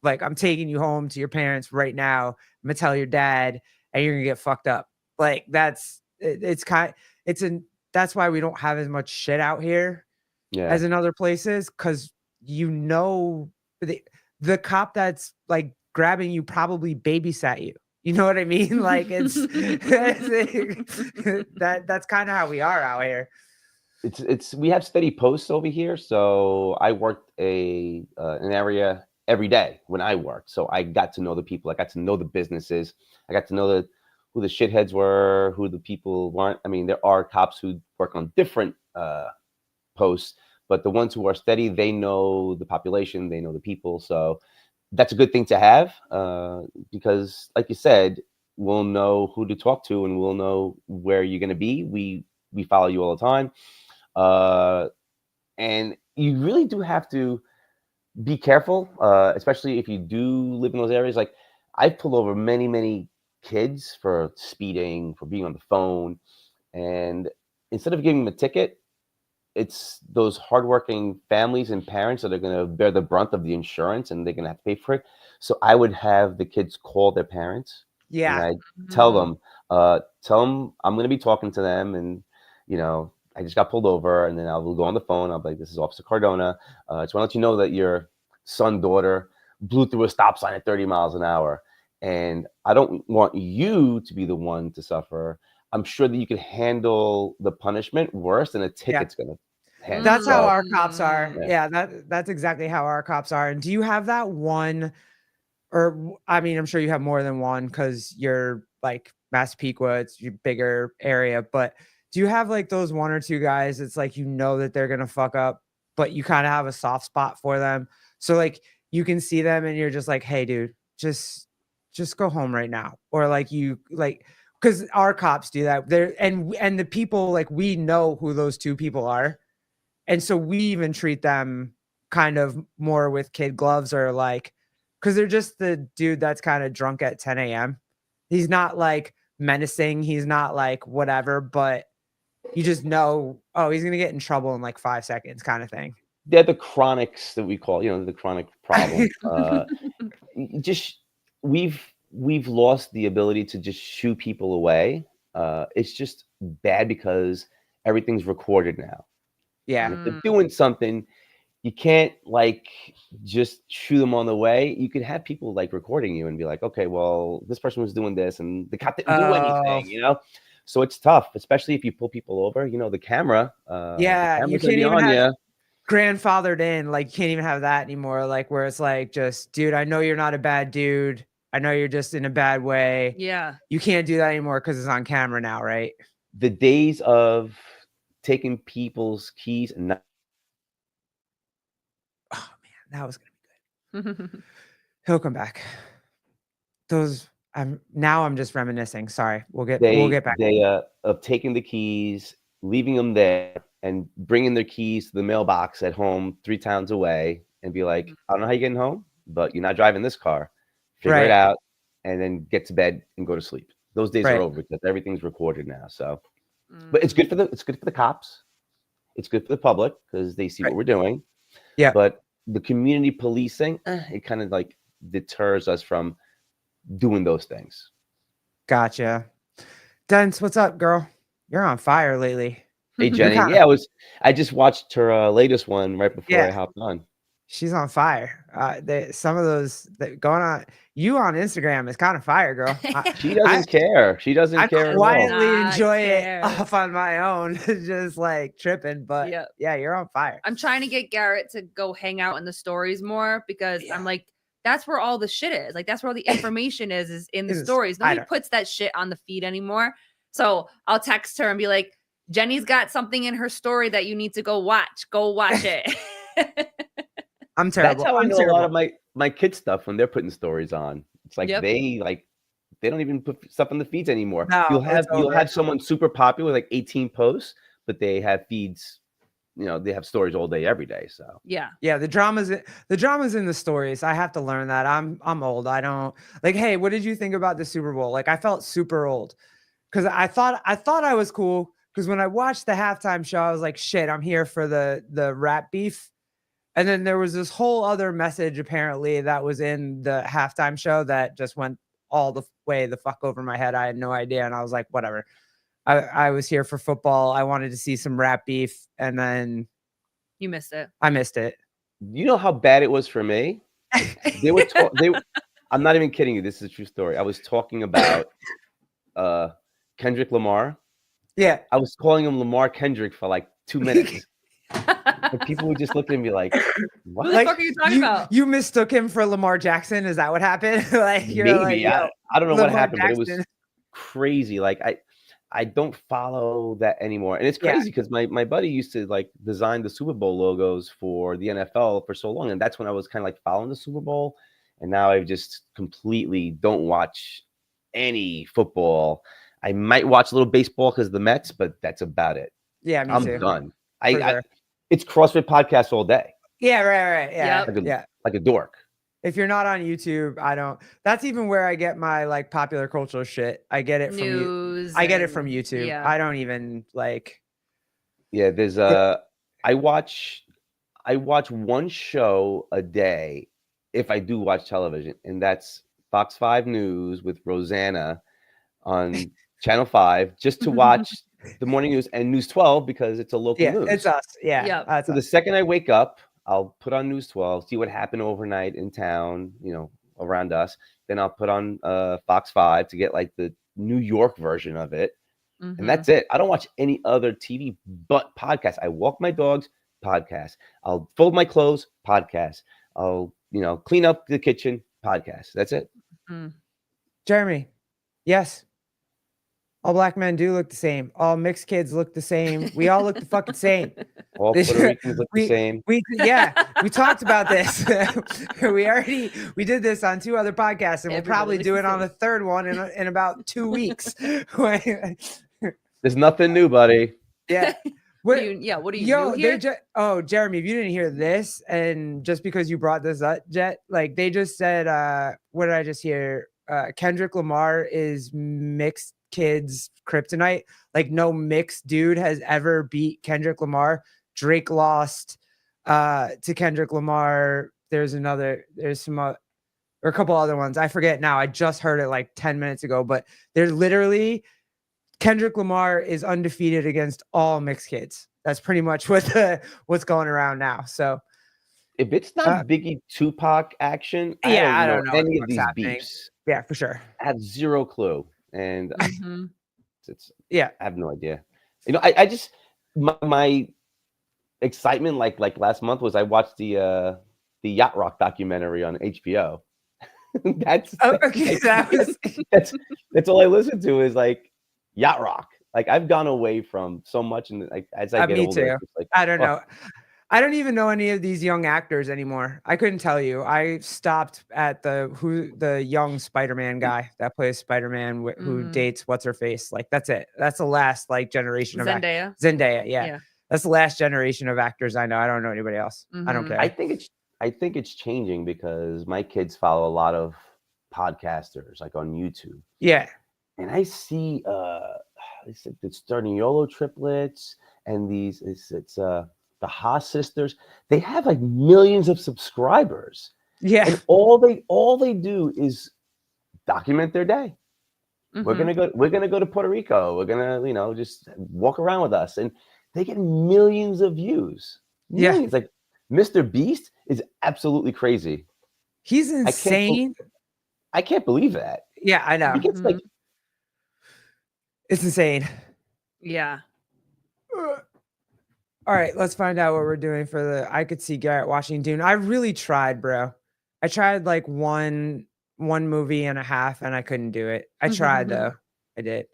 Like I'm taking you home to your parents right now. I'm gonna tell your dad, and you're gonna get fucked up. Like that's that's why we don't have as much shit out here as in other places, because you know the cop that's like grabbing you probably babysat you. You know what I mean? Like it's that's kind of how we are out here. We have steady posts over here. So I worked an area every day when I worked. So I got to know the people. I got to know the businesses. I got to know who the shitheads were, who the people weren't. I mean, there are cops who work on different posts, but the ones who are steady, they know the population, they know the people. So that's a good thing to have, because like you said, we'll know who to talk to and we'll know where you're going to be. We follow you all the time. And you really do have to be careful, especially if you do live in those areas. Like I've pulled over many, many kids for speeding, for being on the phone. And instead of giving them a ticket, it's those hardworking families and parents that are going to bear the brunt of the insurance, and they're going to have to pay for it. So I would have the kids call their parents. Yeah. And I tell them I'm going to be talking to them, and, you know, I just got pulled over, and then I will go on the phone. I'll be like, this is Officer Cardona. I just want to let you know that your son, daughter blew through a stop sign at 30 miles an hour. And I don't want you to be the one to suffer. I'm sure that you could handle the punishment worse than a ticket's going to handle. That's how our cops are. Yeah, that's exactly how our cops are. And do you have that one, or I mean, I'm sure you have more than one because you're like Massapequa, it's your bigger area, but do you have like those 1 or 2 guys? It's like, you know that they're going to fuck up, but you kind of have a soft spot for them. So like you can see them and you're just like, hey dude, just go home right now. Or like you like, because our cops do that. And the people, like, we know who those 2 people are. And so we even treat them kind of more with kid gloves, or like, because they're just the dude that's kind of drunk at 10 a.m. He's not like menacing. He's not like whatever, but you just know, oh, he's going to get in trouble in like 5 seconds kind of thing. They're the chronics that we call, you know, the chronic problem. Just we've lost the ability to just shoo people away. It's just bad because everything's recorded now. Yeah. And if they're doing something, you can't like just shoo them on the way. You could have people like recording you and be like, okay, well, this person was doing this and the cop didn't do anything, you know? So it's tough, especially if you pull people over, you know, the camera. Yeah, you can't even have grandfathered in. Like, you can't even have that anymore. Like, where it's like, just, dude, I know you're not a bad dude. I know you're just in a bad way. Yeah. You can't do that anymore because it's on camera now, right? The days of taking people's keys and not. Oh man, that was gonna be good. He'll come back. I'm just reminiscing. Sorry, we'll get back. Of taking the keys, leaving them there, and bringing their keys to the mailbox at home 3 towns away, and be like, I don't know how you're getting home, but you're not driving this car. Figure it out, and then get to bed and go to sleep. Those days are over because everything's recorded now. So, but it's good for the cops. It's good for the public because they see what we're doing. Yeah. But the community policing, it kind of like deters us from doing those things. Gotcha. Dance, what's up, girl? You're on fire lately. Hey, Jenny. I just watched her latest one right before I hopped on. She's on fire. Some of those that going on you on Instagram is kind of fire, girl. She doesn't care. She doesn't care at all. I quietly enjoy it off on my own, just like tripping. But yeah, you're on fire. I'm trying to get Garrett to go hang out in the stories more because I'm like, that's where all the shit is. Like, that's where all the information is in the stories. Nobody puts that shit on the feed anymore. So I'll text her and be like, Jenny's got something in her story that you need to go watch. Go watch it. I'm terrible. That's how I know a lot of my kids' stuff when they're putting stories on. It's like they don't even put stuff on the feeds anymore. No, you'll have someone super popular with like 18 posts, but they have feeds. You know, they have stories all day, every day. So yeah, the drama's in the stories. I have to learn that. I'm old. I don't like. Hey, what did you think about the Super Bowl? Like, I felt super old because I thought I was cool because when I watched the halftime show, I was like, shit, I'm here for the rap beef. And then there was this whole other message apparently that was in the halftime show that just went all the way the fuck over my head. I had no idea, and I was like, whatever. I was here for football. I wanted to see some rap beef, and then you missed it. I missed it. You know how bad it was for me? I'm not even kidding you. This is a true story. I was talking about Kendrick Lamar. Yeah. I was calling him Lamar Kendrick for like 2 minutes. And people would just look at me like, what the fuck are you talking about? You mistook him for Lamar Jackson? Is that what happened? Like, maybe. I don't know what happened, but it was crazy. Like, I don't follow that anymore. And it's crazy because my buddy used to like design the Super Bowl logos for the NFL for so long. And that's when I was kind of like following the Super Bowl. And now I just completely don't watch any football. I might watch a little baseball because of the Mets, but that's about it. Yeah, me I'm too. done. It's CrossFit podcasts all day. Yeah, right. Yeah. Like a dork. If you're not on YouTube, I don't. That's even where I get my like popular cultural shit. I get it from news. I get it from YouTube. Yeah. I don't even like. Yeah, there's I watch one show a day if I do watch television, and that's Fox 5 News with Rosanna on Channel 5, just to watch the morning news and News 12 because it's a local news. It's us. Yeah. So the second I wake up, I'll put on News 12, see what happened overnight in town, around us. Then I'll put on Fox 5 to get like the New York version of it. Mm-hmm. And that's it. I don't watch any other TV but podcasts. I walk my dogs, podcast. I'll fold my clothes, podcast. I'll, clean up the kitchen, podcast. That's it. Mm-hmm. Jeremy, yes. All black men do look the same. All mixed kids look the same. We all look the fucking same. All Puerto Ricans look the same. We talked about this. we did this on 2 other podcasts, and we'll probably do it on a 3rd one in about 2 weeks. There's nothing new, buddy. Yeah. What are you here? Jeremy, if you didn't hear this, and just because you brought this up, Jet, like they just said, what did I just hear? Kendrick Lamar is mixed kids kryptonite. Like no mixed dude has ever beat Kendrick Lamar. Drake lost to Kendrick Lamar. There's some or a couple other ones. I forget now. I just heard it like 10 minutes ago, but there's literally Kendrick Lamar is undefeated against all mixed kids. That's pretty much what's going around now. So if it's not Biggie Tupac action, I don't know any of these beefs. Yeah, for sure. I have zero clue. And I have no idea. I just my excitement like last month was I watched the Yacht Rock documentary on HBO. That's all I listen to is like Yacht Rock. Like I've gone away from so much, and like as I get older, it's like, I don't know. I don't even know any of these young actors anymore. I couldn't tell you. I stopped at the young Spider-Man guy that plays Spider-Man who dates what's her face. Like that's it. That's the last like generation of Zendaya. Yeah. That's the last generation of actors I know. I don't know anybody else. Mm-hmm. I don't care. I think it's changing because my kids follow a lot of podcasters like on YouTube. Yeah. And I see it's starting YOLO triplets and these it's the Haas sisters, they have like millions of subscribers. Yeah. And all they do is document their day. Mm-hmm. We're gonna go to Puerto Rico. We're gonna, just walk around with us. And they get millions of views. Millions. Like Mr. Beast is absolutely crazy. He's insane. I can't believe that. Yeah, I know. He gets it's insane. Yeah. All right, let's find out what we're doing for I could see Garrett watching Dune. I really tried, bro. I tried like one movie and a half and I couldn't do it. I tried though. I did.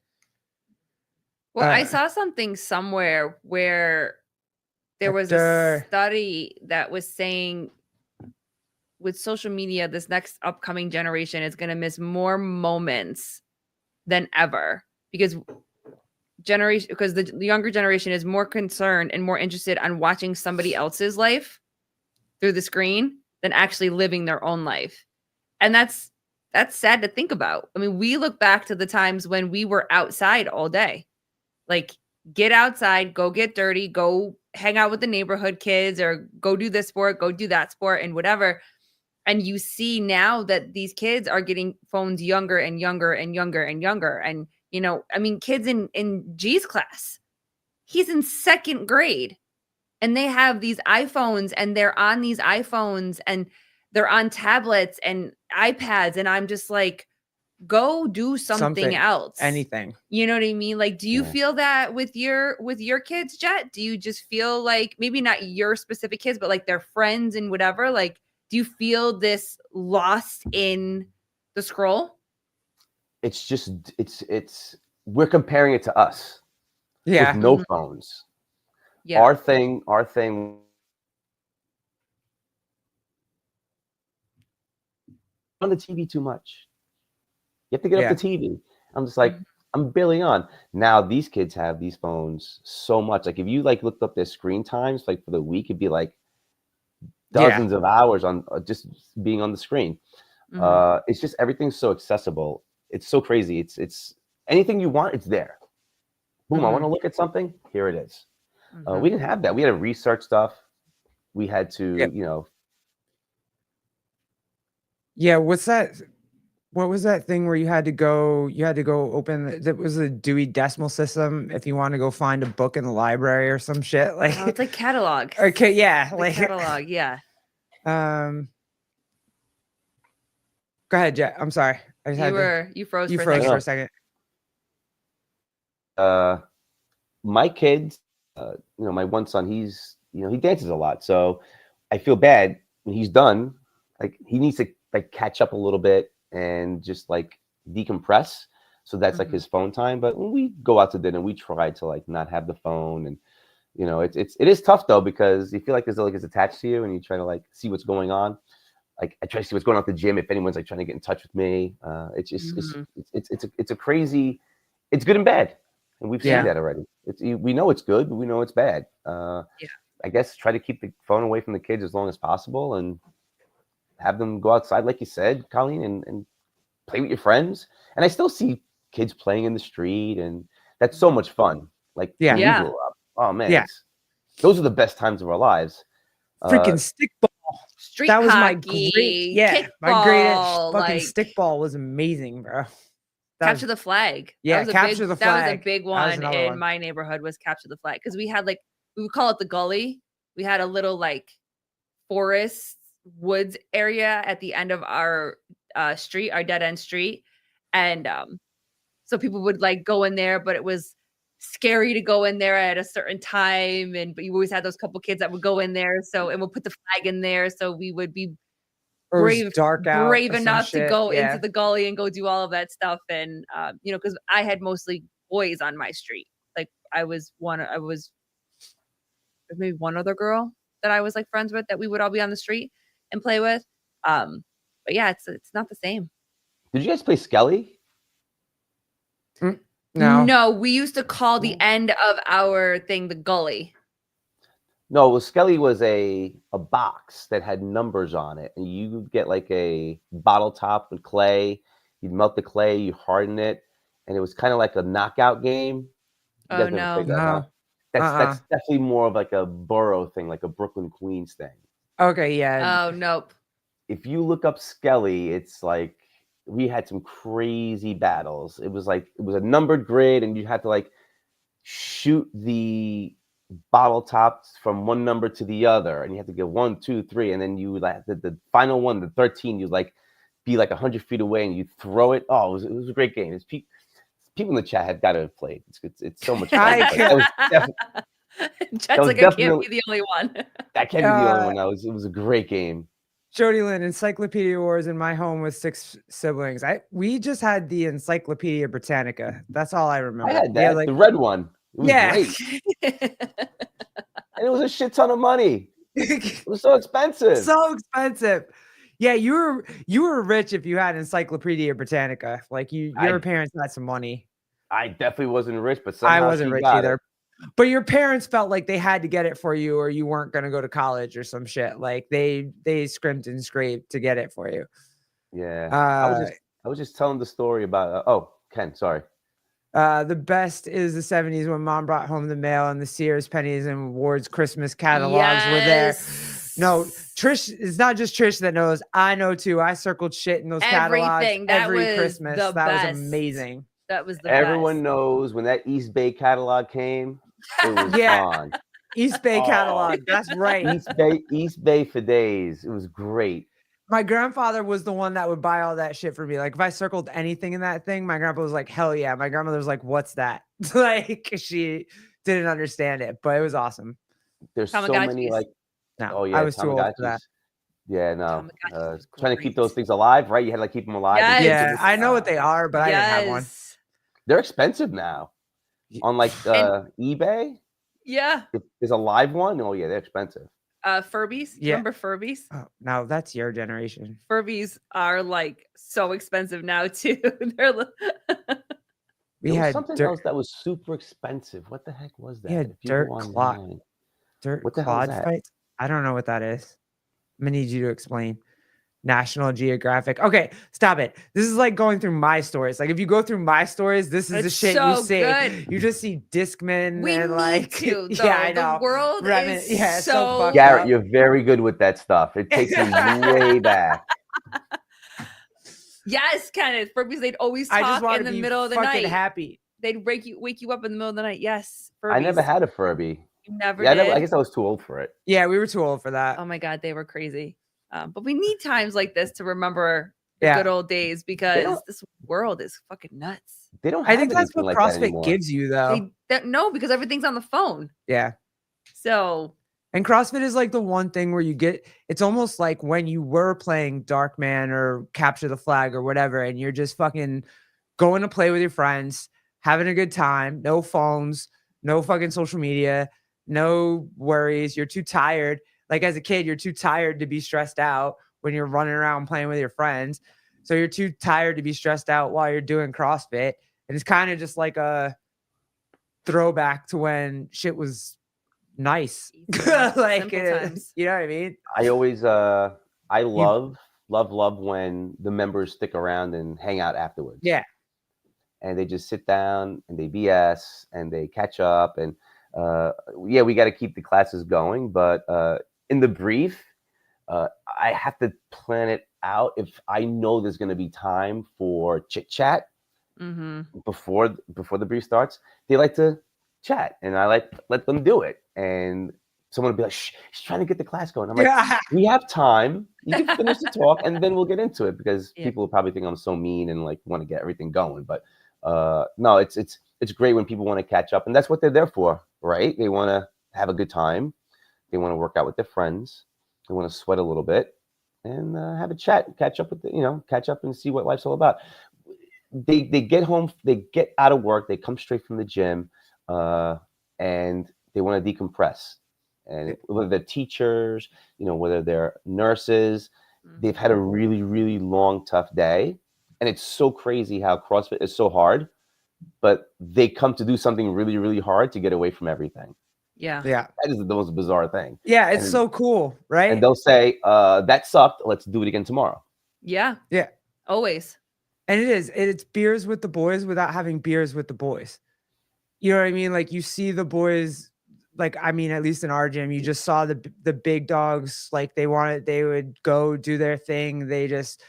Well, I saw something somewhere where there was a study that was saying with social media, this next upcoming generation is going to miss more moments than ever because the younger generation is more concerned and more interested on watching somebody else's life through the screen than actually living their own life. And that's sad to think about. I mean, we look back to the times when we were outside all day. Like, get outside, go get dirty, go hang out with the neighborhood kids, or go do this sport, go do that sport, and whatever. And you see now that these kids are getting phones younger and younger and younger and younger. And, kids in G's class, he's in 2nd grade and they have these iPhones and they're on these iPhones and they're on tablets and iPads. And I'm just like, go do something else. Anything. You know what I mean? Like, do you feel that with your kids, Jet? Do you just feel like, maybe not your specific kids, but like their friends and whatever? Like, do you feel this lost in the scroll? It's just, we're comparing it to us. Yeah. With no phones. Yeah. Our thing on the TV too much. You have to get off the TV. I'm just like, I'm barely on. Now these kids have these phones so much. Like if you looked up their screen times, like for the week, it'd be like dozens of hours on just being on the screen. It's just, everything's so accessible. It's so crazy. It's anything you want, it's there. Boom, I want to look at something, here it is. We didn't have that. We had to research stuff. We had to, Yeah, what's that? What was that thing where you had to go open, that was a Dewey Decimal System if you want to go find a book in the library or some shit? Like, it's like catalog. Okay, yeah. Like catalog, yeah. Go ahead, Jet. I'm sorry. You froze for a second. My kids, my one son, he dances a lot. So I feel bad when he's done. Like, he needs to catch up a little bit and just decompress. So that's like his phone time. But when we go out to dinner, we try to not have the phone. And it is tough though, because you feel like it's attached to you, and you try to see what's going on. Like, I try to see what's going on at the gym, if anyone's trying to get in touch with me. It's just it's a crazy, it's good and bad. And we've seen that already. We know it's good, but we know it's bad. I guess try to keep the phone away from the kids as long as possible, and have them go outside, like you said, Colleen, and play with your friends. And I still see kids playing in the street, and that's so much fun. Like, when we grew up, oh man, those are the best times of our lives. Freaking stickball, street hockey, was my great, kickball, my greatest fucking stickball was amazing, bro. Capture the flag. Yeah, capture the flag. That was a big one in my neighborhood, was capture the flag, because we had we would call it the gully. We had a little forest woods area at the end of our street, our dead end street, and so people would go in there, but it was scary to go in there at a certain time, but you always had those couple kids that would go in there, and we'll put the flag in there, so we would be brave enough to go into the gully and go do all of that stuff. And because I had mostly boys on my street. I was maybe one other girl that I was friends with, that we would all be on the street and play with. But yeah, it's not the same. Did you guys play Skelly? No, we used to call the end of our thing the gully. No, Skelly was a box that had numbers on it, and you would get a bottle top with clay. You'd melt the clay, you harden it, and it was kind of like a knockout game. Oh no! That's definitely more of like a borough thing, like a Brooklyn, Queens thing. Okay, yeah. Oh, nope. If you look up Skelly, it's like we had some crazy battles. It was a numbered grid, and you had to like shoot the bottle tops from one number to the other, and you had to get 1, 2, 3, and then you like the final one, the 13, you like be like 100 feet away, and you throw it. Oh, it was a great game. It's people in the chat have got to have played. It's so much fun. Chat's like, I can't be the only one. I can't be the only one. It was a great game. Jody Lynn, Encyclopedia Wars in my home with 6 siblings. We just had the Encyclopedia Britannica. That's all I remember. I had that, the red one. It was great. And it was a shit ton of money. It was so expensive. So expensive. Yeah, you were rich if you had Encyclopedia Britannica. Like your parents had some money. I definitely wasn't rich, but somehow I wasn't rich either. But your parents felt like they had to get it for you, or you weren't going to go to college or some shit. Like they scrimped and scraped to get it for you. Yeah, I was just telling the story about. Ken, sorry. The best is the 70s when mom brought home the mail and the Sears, Pennies, and Ward's Christmas catalogs were there. No, Trish, it's not just Trish that knows. I know too. I circled shit in those catalogs every Christmas. That was amazing. That was the Everyone knows when that East Bay catalog came, it was on. East Bay catalog. That's right. East Bay for days. It was great. My grandfather was the one that would buy all that shit for me. Like if I circled anything in that thing, my grandpa was like, hell yeah. My grandmother was like, what's that? Like she didn't understand it, but it was awesome. There's so many like, I was too old for that. Yeah, no. Trying to keep those things alive, right? You had to like keep them alive. Yes. Yeah, I know what they are, but I didn't have one. They're expensive now. On like eBay. Yeah. If there's a live one. Oh yeah, they're expensive. Furbies. Yeah. Remember Furbies? Oh, no, that's your generation. Furbies are like so expensive now too. We had something else that was super expensive. What the heck was that? Yeah, dirt clod fights. I don't know what that is. I'm gonna need you to explain. National Geographic. Okay, stop it. This is like going through my stories. Like if you go through my stories, this is the shit you see. Good. You just see Discman and like to, yeah, I know. The world is so Garrett, you're very good with that stuff. It takes you way back. Yes, Kenneth. Furbies, they'd always talk in the middle of the night. Happy. They'd wake you up in the middle of the night. Yes, Furbies. I never had a Furby. You never did? I guess I was too old for it. Yeah, we were too old for that. Oh my God, they were crazy. But we need times like this to remember the good old days because this world is fucking nuts. They don't. I think that's what CrossFit gives you, though. No, because everything's on the phone. Yeah. So. And CrossFit is like the one thing where you get. It's almost like when you were playing Darkman or Capture the Flag or whatever, and you're just fucking going to play with your friends, having a good time. No phones, no fucking social media, no worries. You're too tired. Like as a kid, you're too tired to be stressed out when you're running around playing with your friends. So you're too tired to be stressed out while you're doing CrossFit. And it's kind of just like a throwback to when shit was nice. Like, you know what I mean? I always, I love when the members stick around and hang out afterwards. Yeah. And they just sit down and they BS and they catch up. And yeah, we got to keep the classes going, but in the brief, I have to plan it out. If I know there's going to be time for chit chat before the brief starts, they like to chat, and I let them do it. And someone will be like, "Shh, he's trying to get the class going." I'm like, "We have time. You can finish the talk, and then we'll get into it." Because people will probably think I'm so mean and like want to get everything going. But no, it's great when people want to catch up, and that's what they're there for, right? They want to have a good time. They want to work out with their friends. They want to sweat a little bit and have a chat, catch up and see what life's all about. They get home, they get out of work, they come straight from the gym, and they want to decompress. And whether they're teachers, whether they're nurses, they've had a really, really long, tough day. And it's so crazy how CrossFit is so hard, but they come to do something really, really hard to get away from everything. Yeah. That is the most bizarre thing. Yeah, it's so cool, right? And they'll say, that sucked. Let's do it again tomorrow. Yeah. Yeah. Always. And it's beers with the boys without having beers with the boys. You know what I mean? Like you see the boys like, I mean, at least in our gym, you just saw the big dogs, like they would go do their thing. They just,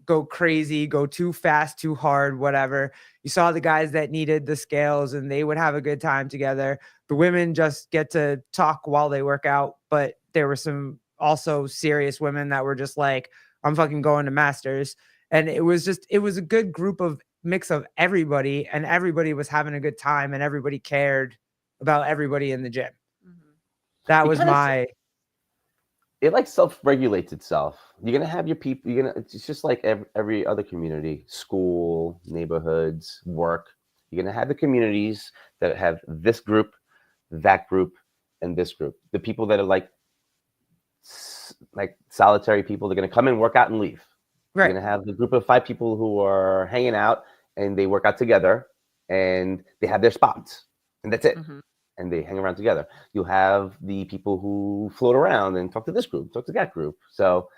go crazy, go too fast, too hard, whatever. You saw the guys that needed the scales and they would have a good time together. The women just get to talk while they work out, but there were some also serious women that were just like, I'm fucking going to masters. And it was a good mix of everybody, and everybody was having a good time and everybody cared about everybody in the gym. Mm-hmm. That was it like self-regulates itself. You're going to have your people, it's just like every other community, school, neighborhoods, work. You're going to have the communities that have this group, that group, and this group. The people that are like solitary people, they're going to come in, work out, and leave. Right. You're going to have the group of 5 people who are hanging out and they work out together and they have their spots and that's it. Mm-hmm. And they hang around together. You'll have the people who float around and talk to this group, talk to that group. So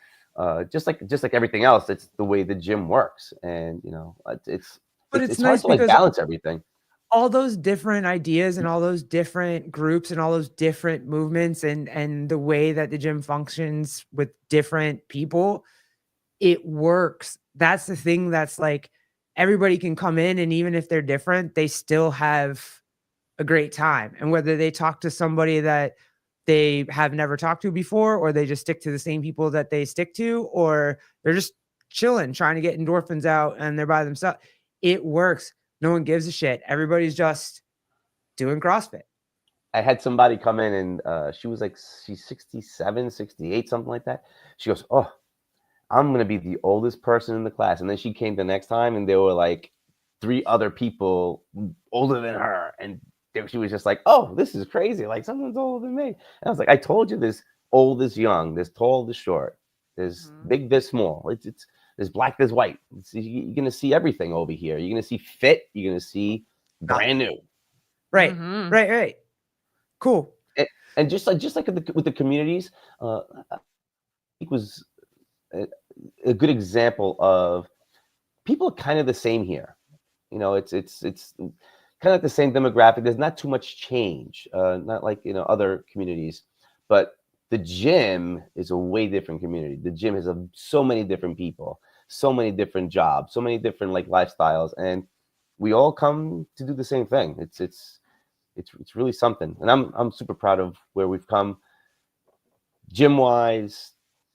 just like everything else, it's the way the gym works. And, it's nice hard to balance everything. All those different ideas and all those different groups and all those different movements and the way that the gym functions with different people, it works. That's the thing that's like, everybody can come in, and even if they're different, they still have a great time. And whether they talk to somebody that they have never talked to before, or they just stick to the same people that they stick to, or they're just chilling, trying to get endorphins out and they're by themselves, it works. No one gives a shit. Everybody's just doing CrossFit. I had somebody come in and she's 67, 68, something like that. She goes, "Oh, I'm going to be the oldest person in the class." And then she came the next time and there were like 3 other people older than her. And she was just like, "Oh, this is crazy. Like someone's older than me." And I was like, "I told you there's old, there's young, there's tall, there's short, there's big, there's small. It's there's black, there's white. You're going to see everything over here. You're going to see fit. You're going to see brand new." Right. Mm-hmm. Right. Cool. And just like with the communities, it was a good example of people are kind of the same here. It's kind of the same demographic. There's not too much change, not like other communities, but the gym is a way different community. The gym has so many different people, so many different jobs, so many different like lifestyles, and we all come to do the same thing. It's really something, and I'm super proud of where we've come, gym wise,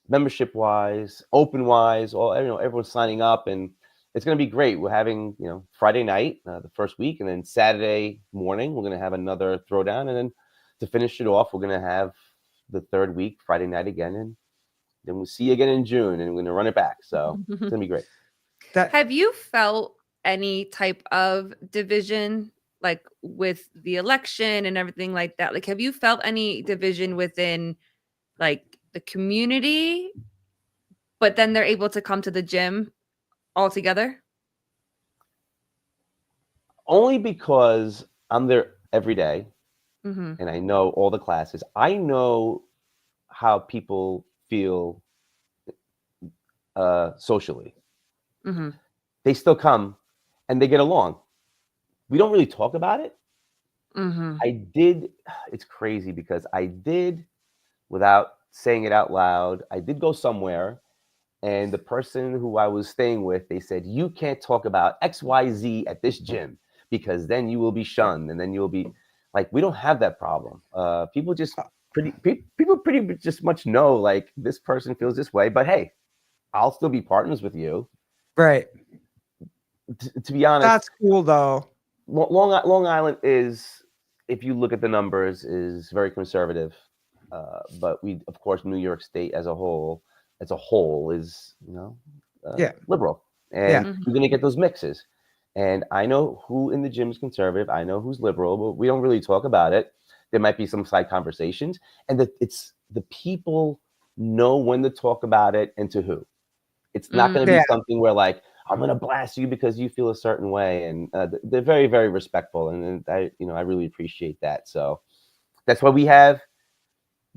membership wise, open wise. Everyone's signing up, and it's going to be great. We're having, Friday night, the first week, and then Saturday morning, we're going to have another throwdown. And then to finish it off, we're going to have the third week, Friday night again. And then we'll see you again in June, and we're going to run it back. So it's going to be great. Have you felt any type of division, like with the election and everything like that? Like, have you felt any division within like the community, but then they're able to come to the gym all together? Only because I'm there every day, and I know all the classes. I know how people feel socially. Mm-hmm. They still come and they get along. We don't really talk about it. Mm-hmm. It's crazy because I did, without saying it out loud, I did go somewhere. And the person who I was staying with, they said, "You can't talk about XYZ at this gym because then you will be shunned." And then you'll be like, we don't have that problem. People pretty just much know, like, this person feels this way, but hey, I'll still be partners with you. Right. To be honest. That's cool though. Long Island is, if you look at the numbers, is very conservative. But of course, New York State as a whole is liberal, and you're gonna get those mixes. And I know who in the gym is conservative, I know who's liberal, but we don't really talk about it. There might be some side conversations, and the people know when to talk about it and to who. It's not going to be something where like, I'm going to blast you because you feel a certain way, and they're very, very respectful, and I really appreciate that. So that's why we have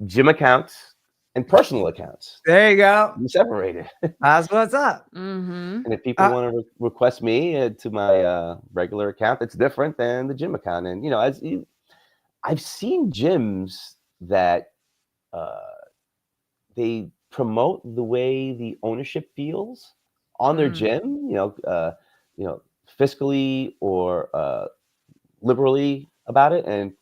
gym accounts and personal accounts. There you go. We separated. That's what's up. Mm-hmm. And if people want to request me to my regular account, that's different than the gym account. And I've seen gyms that they promote the way the ownership feels on their gym, fiscally or liberally about it. And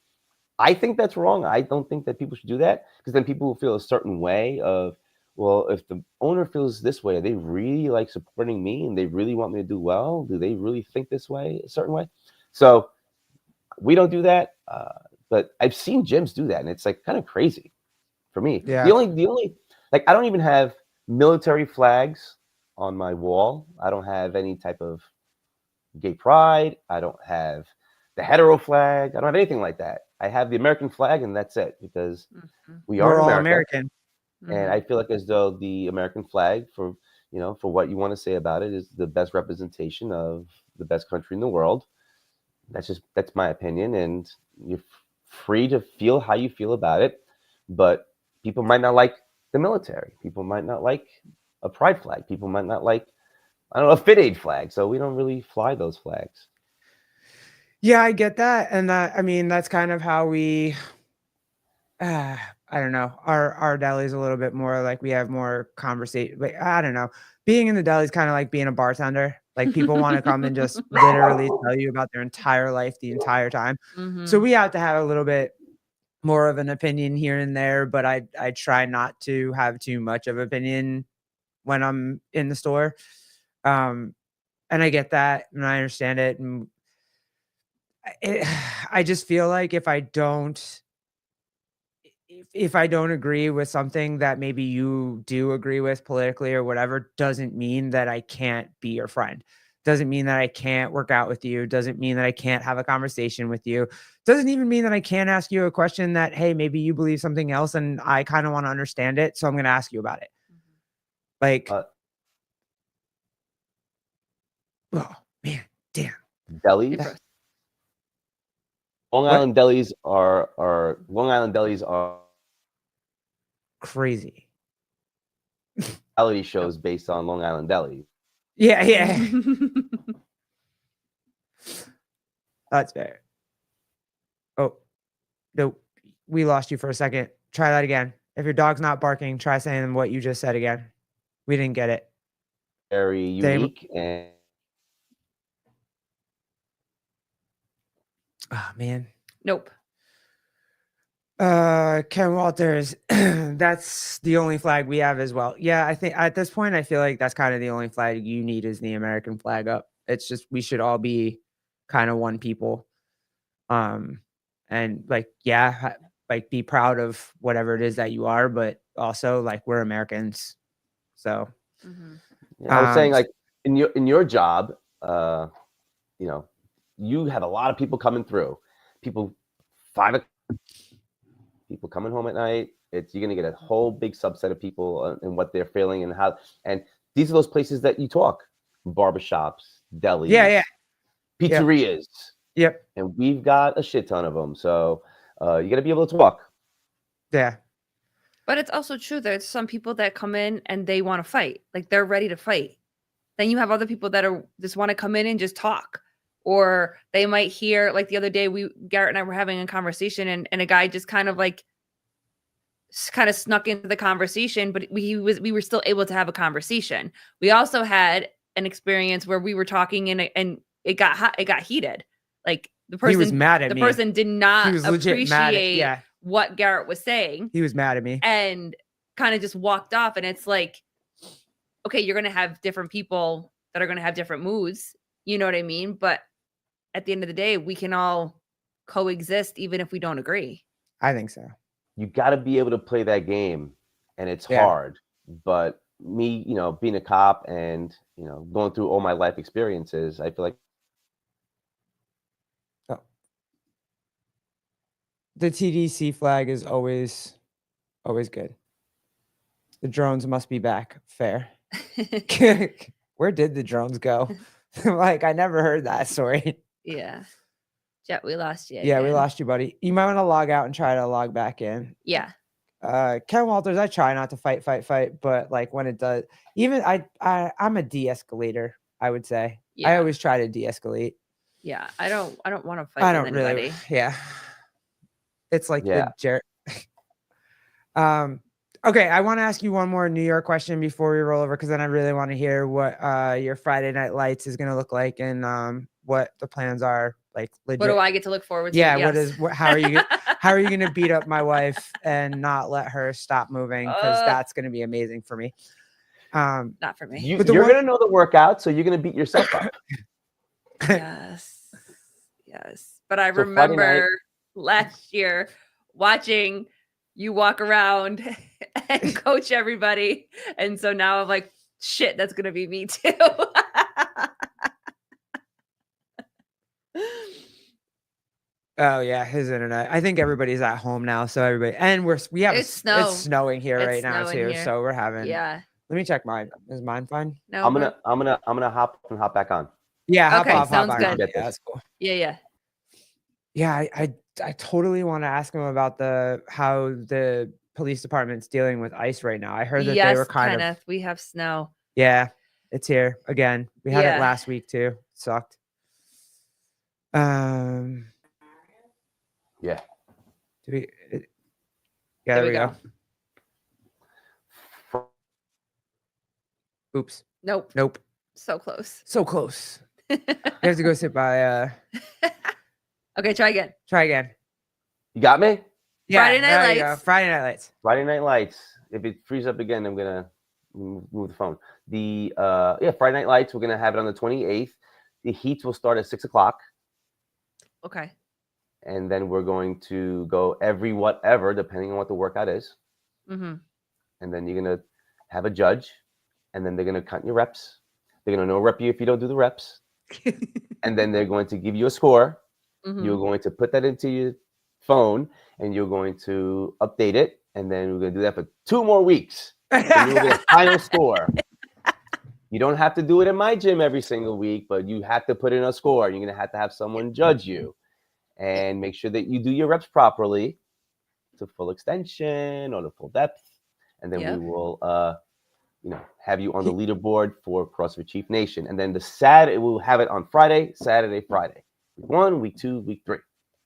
I think that's wrong. I don't think that people should do that, because then people will feel a certain way of, well, if the owner feels this way, are they really like supporting me and they really want me to do well? Do they really think this way, a certain way? So we don't do that. But I've seen gyms do that, and it's like kind of crazy for me. Yeah. The only like, I don't even have military flags on my wall. I don't have any type of gay pride. I don't have the hetero flag. I don't have anything like that. I have the American flag, and that's it, because we are We're all America. American. And I feel like as though the American flag, for what you want to say about it, is the best representation of the best country in the world. That's my opinion, and you're free to feel how you feel about it. But people might not like the military. People might not like a pride flag. People might not like, I don't know, a Fit Aid flag. So we don't really fly those flags. Yeah, I get that. And I mean, that's kind of how we, I don't know, our deli is a little bit more like, we have more conversation. Like, I don't know. Being in the deli is kind of like being a bartender. Like, people want to come and just literally tell you about their entire life the entire time. So we have to have a little bit more of an opinion here and there, but I try not to have too much of opinion when I'm in the store. And I get that, and I understand it. And I just feel like if I don't agree with something that maybe you do agree with politically or whatever, doesn't mean that I can't be your friend. Doesn't mean that I can't work out with you. Doesn't mean that I can't have a conversation with you. Doesn't even mean that I can't ask you a question that, hey, maybe you believe something else and I kind of want to understand it, so I'm going to ask you about it. Like, oh man, damn. Delis. Long Island delis are crazy. Reality shows based on Long Island delis. Yeah. That's fair. Oh, no, we lost you for a second. Try that again. If your dog's not barking, try saying what you just said again. We didn't get it. Very unique and. Oh man. Nope. Ken Walters, that's the only flag we have as well. Yeah, I think at this point, I feel like that's kind of the only flag you need is the American flag up. It's just, we should all be kind of one people. And like, yeah, like, be proud of whatever it is that you are, but also like, we're Americans. So I was saying, like, in your job, you have a lot of people coming through. People coming home at night. You're going to get a whole big subset of people and what they're feeling and how. And these are those places that you talk: barbershops, delis, pizzerias. Yep. And we've got a shit ton of them. So you got to be able to talk. Yeah. But it's also true. There's some people that come in and they want to fight. Like, they're ready to fight. Then you have other people that are just want to come in and just talk. Or they might hear, like the other day, Garrett and I were having a conversation, and a guy just kind of snuck into the conversation, but we were still able to have a conversation. We also had an experience where we were talking and it got heated. Like, the person, he was mad at me. The person did not appreciate what Garrett was saying. He was mad at me and kind of just walked off. And it's like, okay, you're going to have different people that are going to have different moods. You know what I mean? But at the end of the day, we can all coexist even if we don't agree. I think so. You got to be able to play that game, and it's hard. But me, being a cop and, going through all my life experiences, I feel like. Oh. The TDC flag is always good. The drones must be back. Fair. Where did the drones go? Like, I never heard that story. Yeah. Jet, we lost you. Yeah, we lost you, buddy. You might want to log out and try to log back in. Yeah. Ken Walters, I try not to fight, but like, when it does, even I'm a de-escalator, I would say. Yeah. I always try to de-escalate. Yeah, I don't want to fight. I don't really. Yeah. It's like the okay, I want to ask you one more New York question before we roll over, because then I really want to hear what your Friday Night Lights is going to look like, and what the plans are. Like, legit. What do I get to look forward to? Yeah, how are you going to beat up my wife and not let her stop moving? Because that's going to be amazing for me. Not for me. You're going to know the workout, so you're going to beat yourself up. Yes. But I remember last year watching you walk around and coach everybody. And so now I'm like, shit, that's going to be me too. Oh yeah, his internet. I think everybody's at home now, so it's snowing here right now too. Here. So we're having. Yeah. Let me check mine. Is mine fine? No. I'm gonna hop back on. Yeah. Sounds good. Yeah, that's cool. Yeah. Yeah, I totally want to ask him about how the police department's dealing with ice right now. I heard that they were kind of. We have snow. Yeah, it's here again. We had it last week too. It sucked. Yeah. There we go. Oops. Nope. So close. You have to go sit by. Okay, try again. You got me? Yeah, Friday Night Lights. Friday Night Lights. Friday Night Lights. If it frees up again, I'm gonna move the phone. Friday Night Lights. We're gonna have it on the 28th. The heats will start at 6 o'clock. Okay. And then we're going to go every whatever, depending on what the workout is. Mm-hmm. And then you're gonna have a judge, and then they're gonna count your reps. They're gonna no rep you if you don't do the reps. And then they're going to give you a score. Mm-hmm. You're going to put that into your phone, and you're going to update it. And then we're going to do that for 2 more weeks. And you'll get a final score. You don't have to do it in my gym every single week, but you have to put in a score. You're going to have someone judge you and make sure that you do your reps properly to full extension or to full depth. And then we will, have you on the leaderboard for CrossFit Chief Nation. And then we'll have it on Friday, Saturday, Friday. Week 1, week 2, week 3.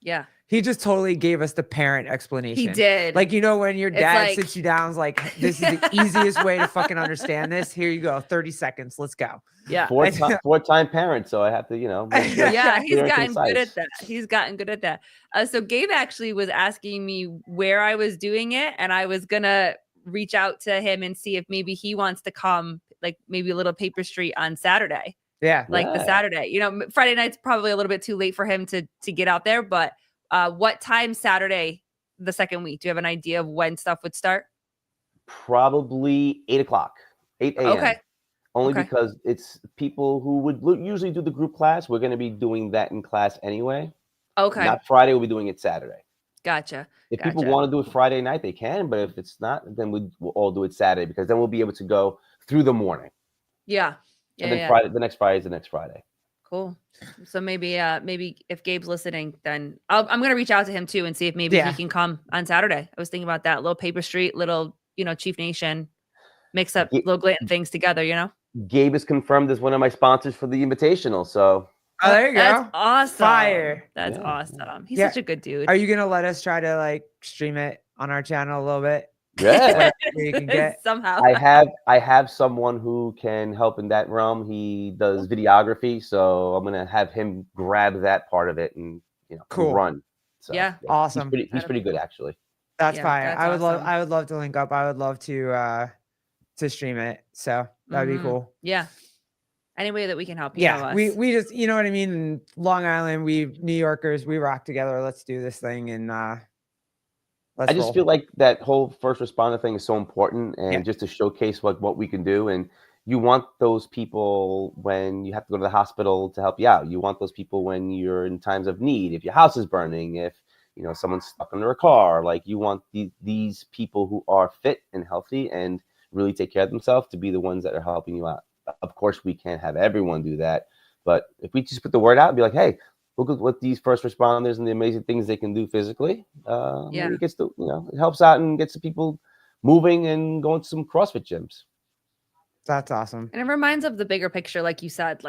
Yeah. He just totally gave us the parent explanation. He did. Like, when your dad sits you down, is like, this is the easiest way to fucking understand this. Here you go. 30 seconds. Let's go. Yeah. Four-time parent. So I have to, make sure. Yeah, he's gotten good at that. So Gabe actually was asking me where I was doing it, and I was going to reach out to him and see if maybe he wants to come, like maybe a little Paper Street on Saturday. Yeah. The Saturday, Friday night's probably a little bit too late for him to get out there, but what time Saturday, the second week? Do you have an idea of when stuff would start? Probably 8 o'clock, 8 a.m. Okay. Only because it's people who would usually do the group class. We're going to be doing that in class anyway. Okay. Not Friday. We'll be doing it Saturday. Gotcha. If people want to do it Friday night, they can. But if it's not, then we'll all do it Saturday, because then we'll be able to go through the morning. Yeah. And then Friday, the next Friday is the next Friday. Cool. So maybe if Gabe's listening, then I'm going to reach out to him too and see if maybe he can come on Saturday. I was thinking about that little Paper Street, little, Chief Nation, mix up little Glanton things together, Gabe is confirmed as one of my sponsors for the Invitational. So. Oh, there you go. That's awesome. Fire. That's awesome. He's such a good dude. Are you going to let us try to stream it on our channel a little bit? Yeah. You can get somehow. I have someone who can help in that realm. He does videography, so I'm gonna have him grab that part of it and run. So, awesome. He's pretty good, actually. That's fire. I would love to link up. I would love to stream it. So that'd be cool. Yeah. Any way that we can help you. Yeah. We just, you know what I mean? In Long Island, we New Yorkers, we rock together. Let's do this thing and I just feel like that whole first responder thing is so important, and just to showcase what we can do. And you want those people when you have to go to the hospital to help you out. You want those people when you're in times of need. If your house is burning, if someone's stuck under a car, you want these people who are fit and healthy and really take care of themselves to be the ones that are helping you out. Of course, we can't have everyone do that, but if we just put the word out and be like, hey, look at what these first responders and the amazing things they can do physically. It gets it helps out and gets the people moving and going to some CrossFit gyms. That's awesome. And it reminds of the bigger picture, like you said,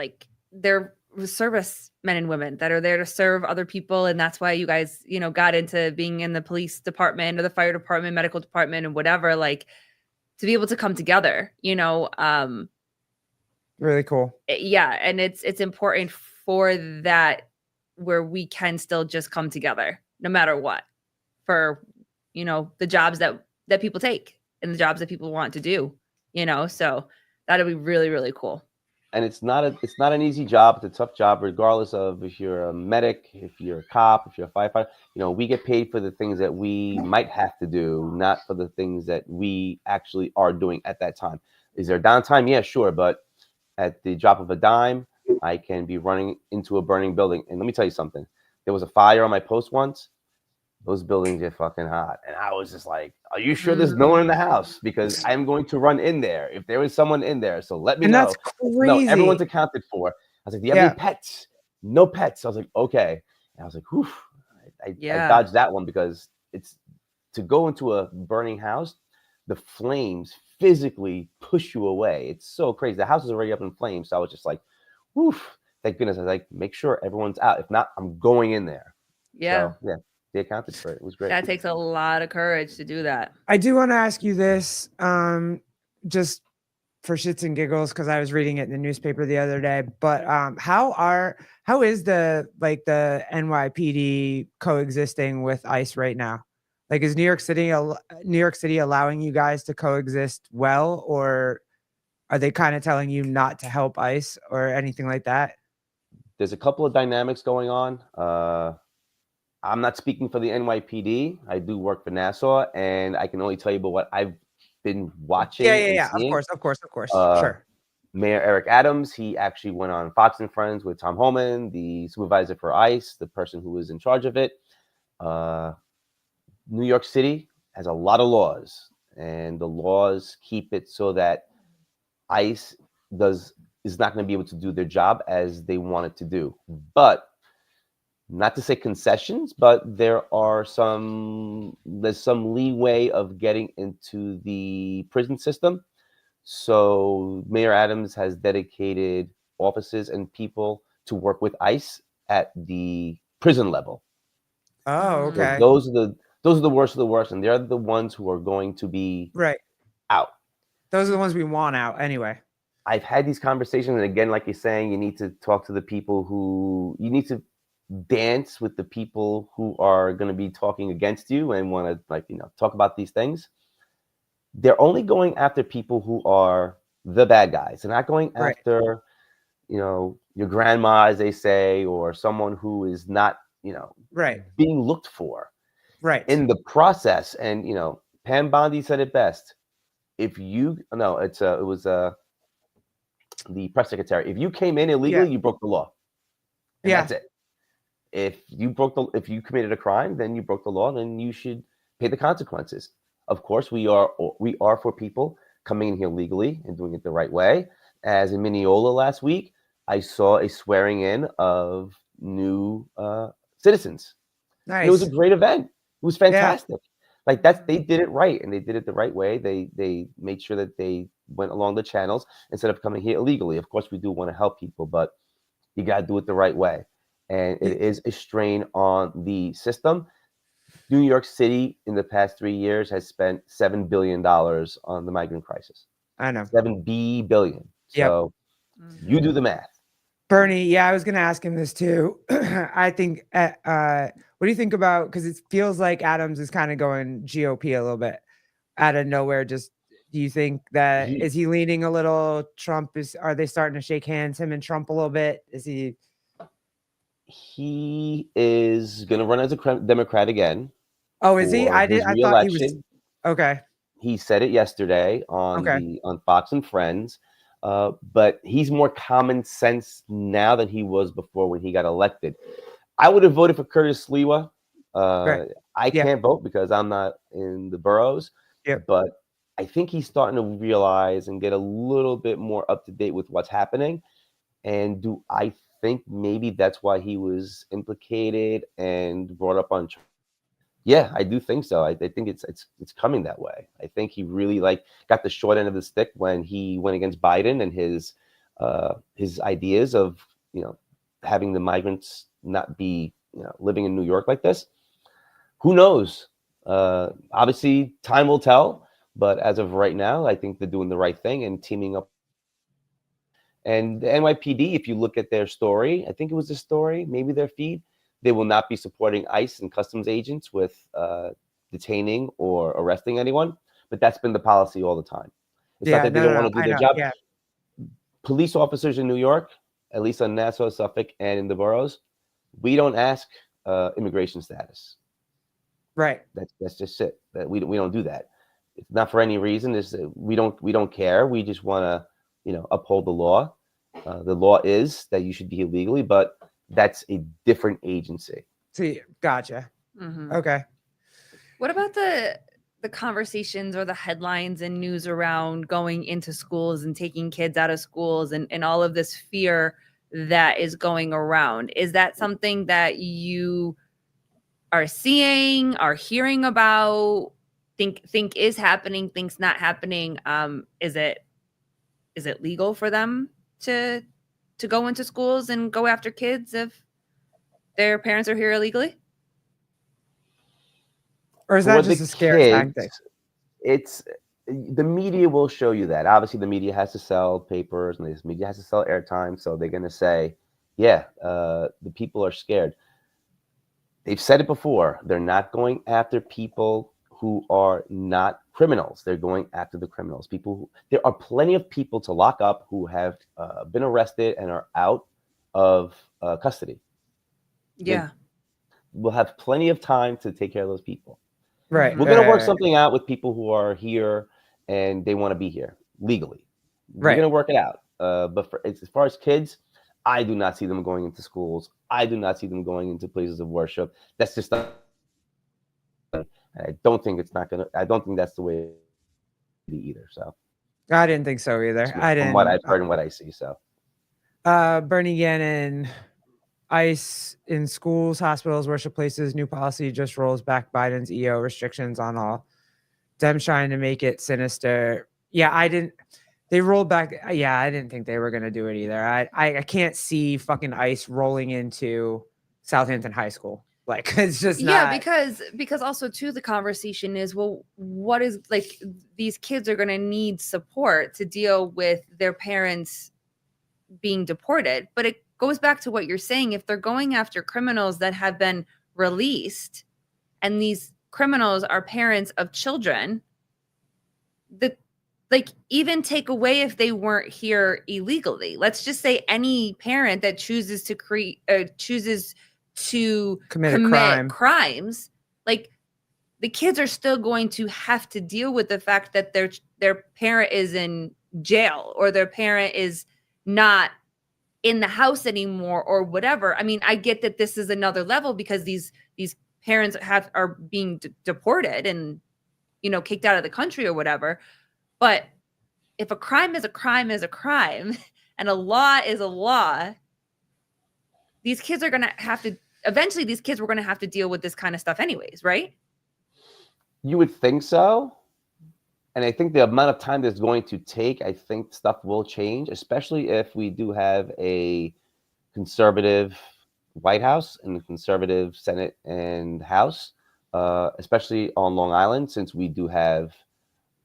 they're service men and women that are there to serve other people. And that's why you guys, got into being in the police department or the fire department, medical department, and whatever, like to be able to come together, really cool. Yeah. And it's important for that, where we can still just come together no matter what, for, the jobs that people take and the jobs that people want to do, so that'd be really, really cool. And it's not an easy job. It's a tough job, regardless of if you're a medic, if you're a cop, if you're a firefighter. We get paid for the things that we might have to do, not for the things that we actually are doing at that time. Is there downtime? Yeah, sure. But at the drop of a dime, I can be running into a burning building. And let me tell you something. There was a fire on my post once. Those buildings are fucking hot. And I was just like, are you sure there's no one in the house? Because I'm going to run in there if there is someone in there. So let me know. That's crazy. No, everyone's accounted for. I was like, do you have any pets? No pets. I was like, okay. And I was like, whew. I dodged that one, because it's to go into a burning house, the flames physically push you away. It's so crazy. The house is already up in flames. So I was just like, whew. Thank goodness. I was like, make sure everyone's out. If not, I'm going in there. Yeah. So, yeah. They accounted for it. It was great. That takes a lot of courage to do that. I do want to ask you this, just for shits and giggles, because I was reading it in the newspaper the other day. But how is the NYPD coexisting with ICE right now? Like, is New York City allowing you guys to coexist well, or are they kind of telling you not to help ICE or anything like that? There's a couple of dynamics going on. I'm not speaking for the NYPD. I do work for Nassau, and I can only tell you about what I've been watching. Yeah. Of course. Sure. Mayor Eric Adams, he actually went on Fox and Friends with Tom Homan, the supervisor for ICE, the person who was in charge of it. New York City has a lot of laws, and the laws keep it so that ICE is not going to be able to do their job as they want it to do. But not to say concessions, but there's some leeway of getting into the prison system. So Mayor Adams has dedicated offices and people to work with ICE at the prison level. Oh, okay. So those are the worst of the worst, and they're the ones who are going to be out. Those are the ones we want out anyway. I've had these conversations, and again, like you're saying, you need to talk to the people you need to dance with the people who are going to be talking against you and want to talk about these things. They're only going after people who are the bad guys. They're not going after your grandma, as they say, or someone who is not being looked for in the process. And Pam Bondi said it best. It was the press secretary. If you came in illegally, you broke the law. And that's it. If you committed a crime, then you broke the law, then you should pay the consequences. Of course, we are for people coming in here legally and doing it the right way. As in Mineola last week, I saw a swearing in of new citizens. Nice. And it was a great event. It was fantastic. They did it right, and they did it the right way. They made sure that they went along the channels instead of coming here illegally. Of course, we do want to help people, but you got to do it the right way. And it is a strain on the system. New York City in the past 3 years has spent $7 billion on the migrant crisis. I know. $7 billion. So you do the math. Bernie, I was going to ask him this too. I think, what do you think about, because it feels like Adams is kind of going GOP a little bit out of nowhere. Do you think that, is he leaning a little Trump? Are they starting to shake hands, him and Trump, a little bit? He is going to run as a Democrat again. Oh, is he? I thought he was. Okay. He said it yesterday on Fox and Friends. But he's more common sense now than he was before when he got elected. I would have voted for Curtis Sliwa. I can't vote because I'm not in the boroughs. But I think he's starting to realize and get a little bit more up to date with what's happening. And I think maybe that's why he was implicated and brought up on. Yeah, I do think so. I think it's coming that way. I think he really got the short end of the stick when he went against Biden and his ideas of having the migrants not be, living in New York like this. Who knows? Obviously, time will tell. But as of right now, I think they're doing the right thing and teaming up. And the NYPD, if you look at their story, I think it was the story, maybe their feed, they will not be supporting ICE and customs agents with detaining or arresting anyone. But that's been the policy all the time. It's not that they don't want to do their job. Yeah. Police officers in New York, at least on Nassau, Suffolk, and in the boroughs, we don't ask immigration status. Right. That's just it. That we don't do that. It's not for any reason. We don't care. We just want to uphold the law. The law is that you should be here legally, but that's a different agency. See, gotcha. Mm-hmm. Okay. What about the conversations or the headlines and news around going into schools and taking kids out of schools and all of this fear that is going around? Is that something that you are seeing, are hearing about, think is happening, think's not happening? Is it legal for them to go into schools and go after kids if their parents are here illegally? Or is that just a scare tactic? It's the media will show you that. Obviously, the media has to sell papers and the media has to sell airtime. So they're going to say, yeah, the people are scared. They've said it before. They're not going after people who are not criminals. They're going after the criminals. There are plenty of people to lock up who have been arrested and are out of custody. Yeah. We'll have plenty of time to take care of those people. Right. We're going to work something out with people who are here and they want to be here legally. We're going to work it out. But as far as kids, I do not see them going into schools. I do not see them going into places of worship. That's just not. I don't think I don't think that's the way it be either. So I didn't think so either. From what I've heard and what I see. So Bernie Gannon, ICE in schools, hospitals, worship places, new policy just rolls back Biden's EO restrictions on all. Them trying to make it sinister. Yeah, they rolled back. Yeah, I didn't think they were going to do it either. I can't see fucking ICE rolling into Southampton High School. Like, it's just not. Yeah, because also too, the conversation is, well, what is, like, these kids are going to need support to deal with their parents being deported. But it goes back to what you're saying. If they're going after criminals that have been released and these criminals are parents of children, even take away if they weren't here illegally. Let's just say any parent that chooses to commit crimes, like, the kids are still going to have to deal with the fact that their parent is in jail or their parent is not in the house anymore or whatever. I mean, I get that this is another level because these parents are being deported and kicked out of the country or whatever. But if a crime is a crime is a crime and a law is a law, these kids are going to have to, eventually these kids were going to have to deal with this kind of stuff anyways, right? You would think so. And I think the amount of time that's going to take, I think stuff will change, especially if we do have a conservative White House and a conservative Senate and House, especially on Long Island, since we do have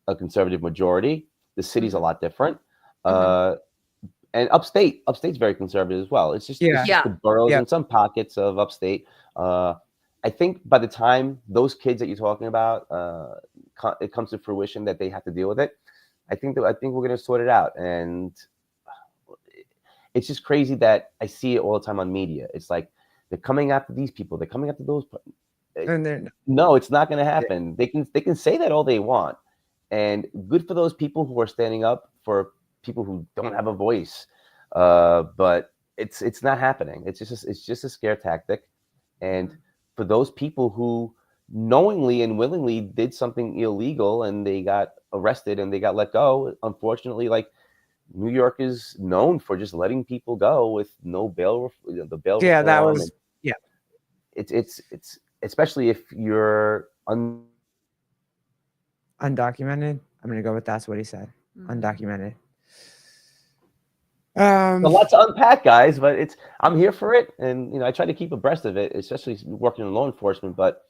a conservative majority. The city's a lot different. And upstate's very conservative as well. It's just the boroughs and some pockets of upstate. I think by the time those kids that you're talking about, it comes to fruition that they have to deal with it, I think we're going to sort it out. And it's just crazy that I see it all the time on media. It's like they're coming after these people, they're coming after those. No, it's not going to happen. They can say that all they want, and good for those people who are standing up for people who don't have a voice. But it's not happening. It's just a scare tactic, and for those people who knowingly and willingly did something illegal and they got arrested and they got let go, unfortunately, like, New York is known for just letting people go with no bail. The bail. Yeah, that was. Yeah. It's especially if you're undocumented. I'm gonna go with that's what he said. Undocumented. A lot to unpack, guys, but I'm here for it, and I try to keep abreast of it, especially working in law enforcement. But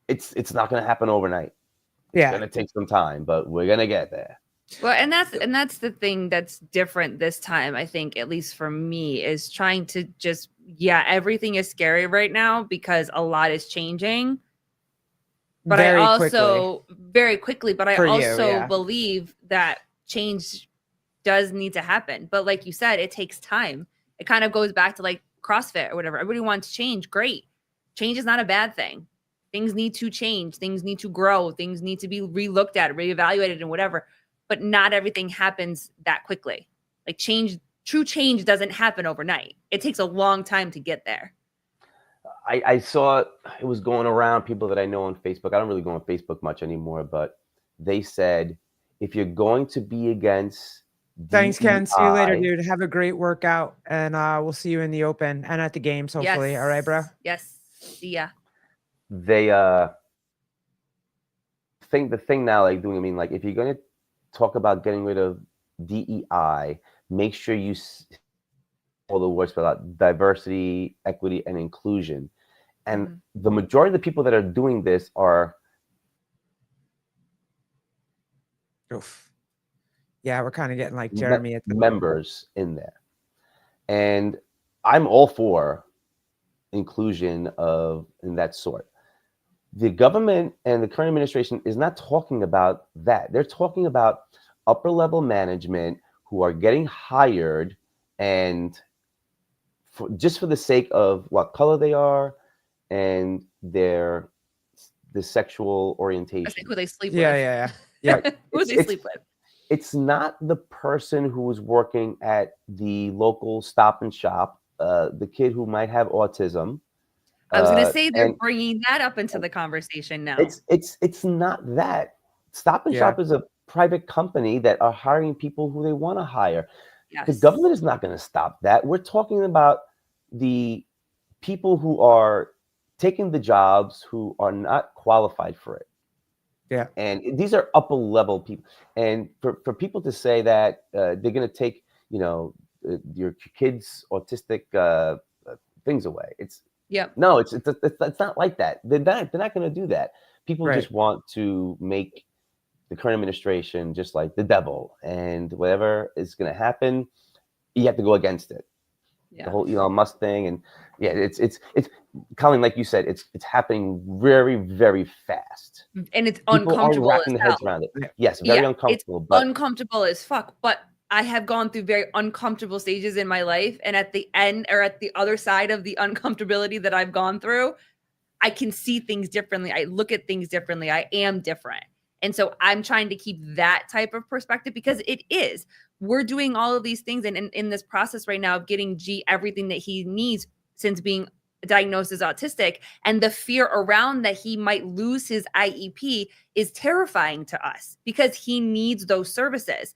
it's not going to happen overnight. It's going to take some time, but we're going to get there. Well, and that's the thing that's different this time, I think, at least for me, is trying to just, everything is scary right now because a lot is changing. But very quickly, but I also believe that change does need to happen. But like you said, it takes time. It kind of goes back to like CrossFit or whatever. Everybody wants change. Great. Change is not a bad thing. Things need to change. Things need to grow. Things need to be relooked at, reevaluated, and whatever. But not everything happens that quickly. Like true change doesn't happen overnight. It takes a long time to get there. I saw it was going around, people that I know on Facebook. I don't really go on Facebook much anymore, but they said, if you're going to be against Thanks, Ken. See you later, dude. Have a great workout, and we'll see you in the open and at the games, hopefully. All right, bro? Yes. See ya. They think the thing now, like doing, I mean, like if you're going to talk about getting rid of DEI, make sure you all the words about diversity, equity, and inclusion. And the majority of the people that are doing this are we're kind of getting like Jeremy at the members in there. And I'm all for inclusion in that sort. The government and the current administration is not talking about that. They're talking about upper level management who are getting hired and just for the sake of what color they are and the sexual orientation. I think who they sleep with. Yeah. Who they sleep with. It's not the person who is working at the local Stop and Shop, the kid who might have autism. I was going to say they're bringing that up into the conversation now. It's not that. Stop and Shop is a private company that are hiring people who they want to hire. Yes. The government is not going to stop that. We're talking about the people who are taking the jobs who are not qualified for it. Yeah. And these are upper level people. And for people to say that they're going to take, your kids' autistic things away. It's not like that. They're not going to do that. People just want to make the current administration just like the devil, and whatever is going to happen, you have to go against it. Yeah. The whole Elon Musk thing, and it's Colleen, like you said, it's happening very, very fast, and it's uncomfortable. Wrapping their heads around it. Yes, very uncomfortable. It's uncomfortable as fuck. But I have gone through very uncomfortable stages in my life, and at the end or at the other side of the uncomfortability that I've gone through, I can see things differently. I look at things differently. I am different. And so I'm trying to keep that type of perspective because it is. We're doing all of these things and in this process right now of getting G everything that he needs since being diagnosed as autistic, and the fear around that he might lose his IEP is terrifying to us because he needs those services.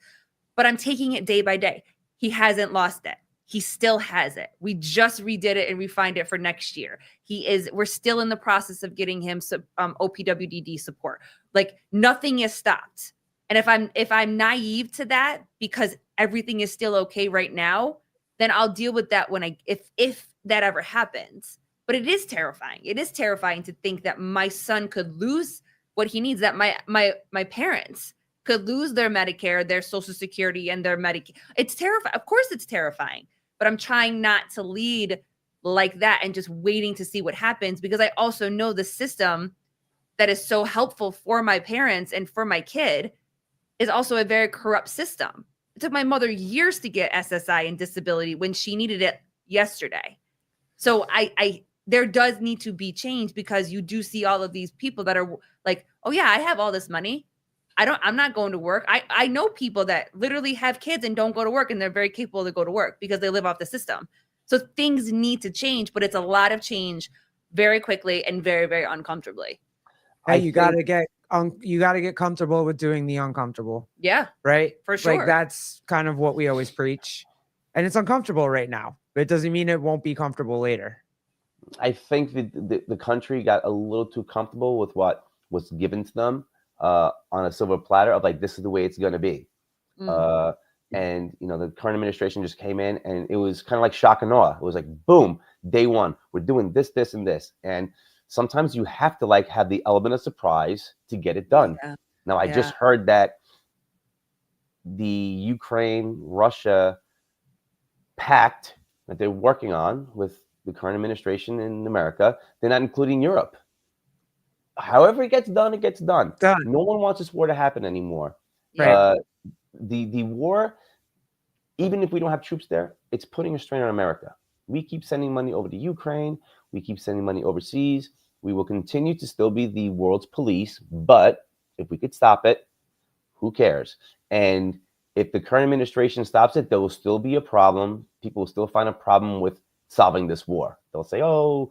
But I'm taking it day by day. He hasn't lost it. He still has it. We just redid it and refined it for next year. We're still in the process of getting him OPWDD support. Like nothing is stopped. And if I'm naive to that because everything is still okay right now, then I'll deal with that if that ever happens. But it is terrifying. It is terrifying to think that my son could lose what he needs, that my parents could lose their Medicare, their Social Security, and their Medicaid. It's terrifying. Of course it's terrifying. But I'm trying not to lead like that and just waiting to see what happens, because I also know the system that is so helpful for my parents and for my kid is also a very corrupt system. It took my mother years to get SSI and disability when she needed it yesterday. So there does need to be change, because you do see all of these people that are like, oh yeah, I have all this money. I'm not going to work. I know people that literally have kids and don't go to work, and they're very capable to go to work because they live off the system. So things need to change, but it's a lot of change very quickly and very, very uncomfortably. Hey, you gotta get comfortable with doing the uncomfortable. Yeah. Right? For sure. Like that's kind of what we always preach. And it's uncomfortable right now, but it doesn't mean it won't be comfortable later. I think the country got a little too comfortable with what was given to them on a silver platter of like, this is the way it's going to be. And the current administration just came in, and it was kind of like shock and awe. It was like, boom, day one, we're doing this, this, and this. And sometimes you have to have the element of surprise to get it done. Yeah. Now, I just heard that the Ukraine-Russia pact that they're working on with the current administration in America, they're not including Europe. However it gets done, it gets done. No one wants this war to happen anymore. Right. The war, even if we don't have troops there, it's putting a strain on America. We keep sending money over to Ukraine. We keep sending money overseas. We will continue to still be the world's police. But if we could stop it, who cares? And if the current administration stops it, there will still be a problem. People will still find a problem with solving this war. They'll say, oh,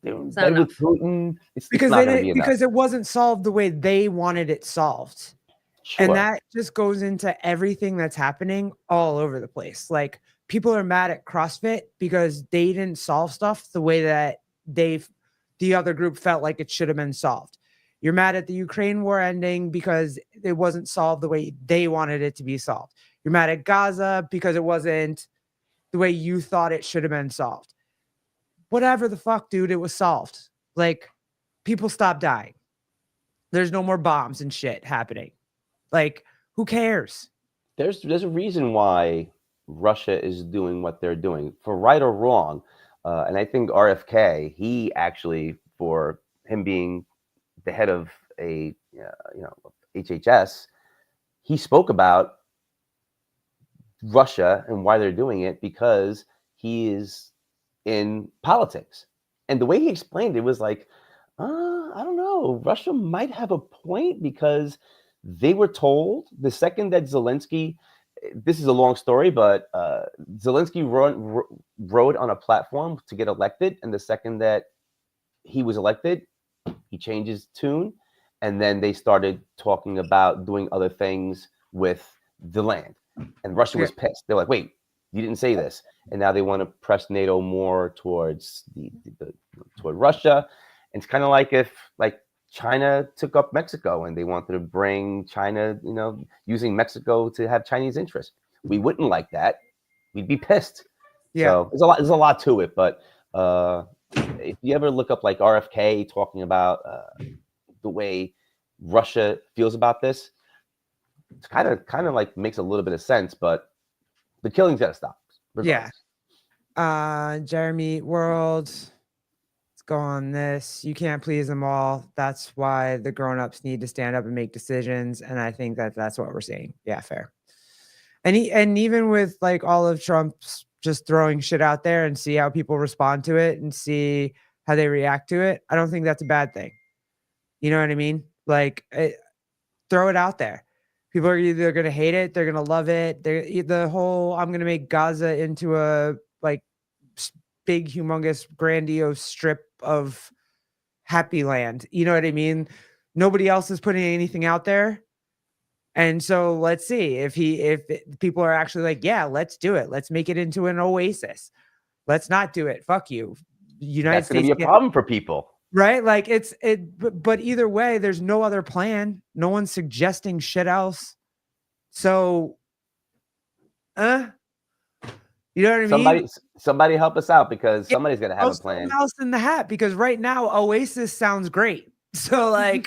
with Putin. It's not going to be enough. Because it wasn't solved the way they wanted it solved. Sure. And that just goes into everything that's happening all over the place. Like, people are mad at CrossFit because they didn't solve stuff the way that the other group felt like it should have been solved. You're mad at the Ukraine war ending because it wasn't solved the way they wanted it to be solved. You're mad at Gaza because it wasn't the way you thought it should have been solved. Whatever the fuck, dude, it was solved. Like, people stopped dying. There's no more bombs and shit happening. Like, who cares? There's a reason why Russia is doing what they're doing, for right or wrong. And I think RFK, he actually, for him being the head of a HHS, he spoke about Russia and why they're doing it because he is in politics. And the way he explained it was like, I don't know, Russia might have a point because they were told the second that Zelensky, this is a long story, but Zelensky rode on a platform to get elected. And the second that he was elected, he changed his tune. And then they started talking about doing other things with the land. And Russia was pissed. They're like, wait, you didn't say this. And now they want to press NATO more towards toward Russia. And it's kind of like if China took up Mexico and they wanted to bring China, using Mexico to have Chinese interests. We wouldn't like that. We'd be pissed. Yeah. So there's a lot to it. But if you ever look up RFK talking about the way Russia feels about this, it's kind of makes a little bit of sense, but the killing's got to stop. Regardless. Yeah. Jeremy World. Go on this. You can't please them all. That's why the grown-ups need to stand up and make decisions. And I think that's what we're seeing. Yeah, fair. And even with all of Trump's just throwing shit out there and see how people respond to it and see how they react to it, I don't think that's a bad thing. You know what I mean? Throw it out there. People are either going to hate it, they're going to love it. The whole I'm going to make Gaza into a big, humongous, grandiose strip of happy land. You know what I mean? Nobody else is putting anything out there. And so let's see if people are actually like, yeah, let's do it. Let's make it into an oasis. Let's not do it. Fuck you. United States. That's going to be a problem for people. Right? But either way, there's no other plan. No one's suggesting shit else. So, you know what I mean? Somebody help us out because somebody's going to have a plan. Else in the hat, because right now Oasis sounds great. So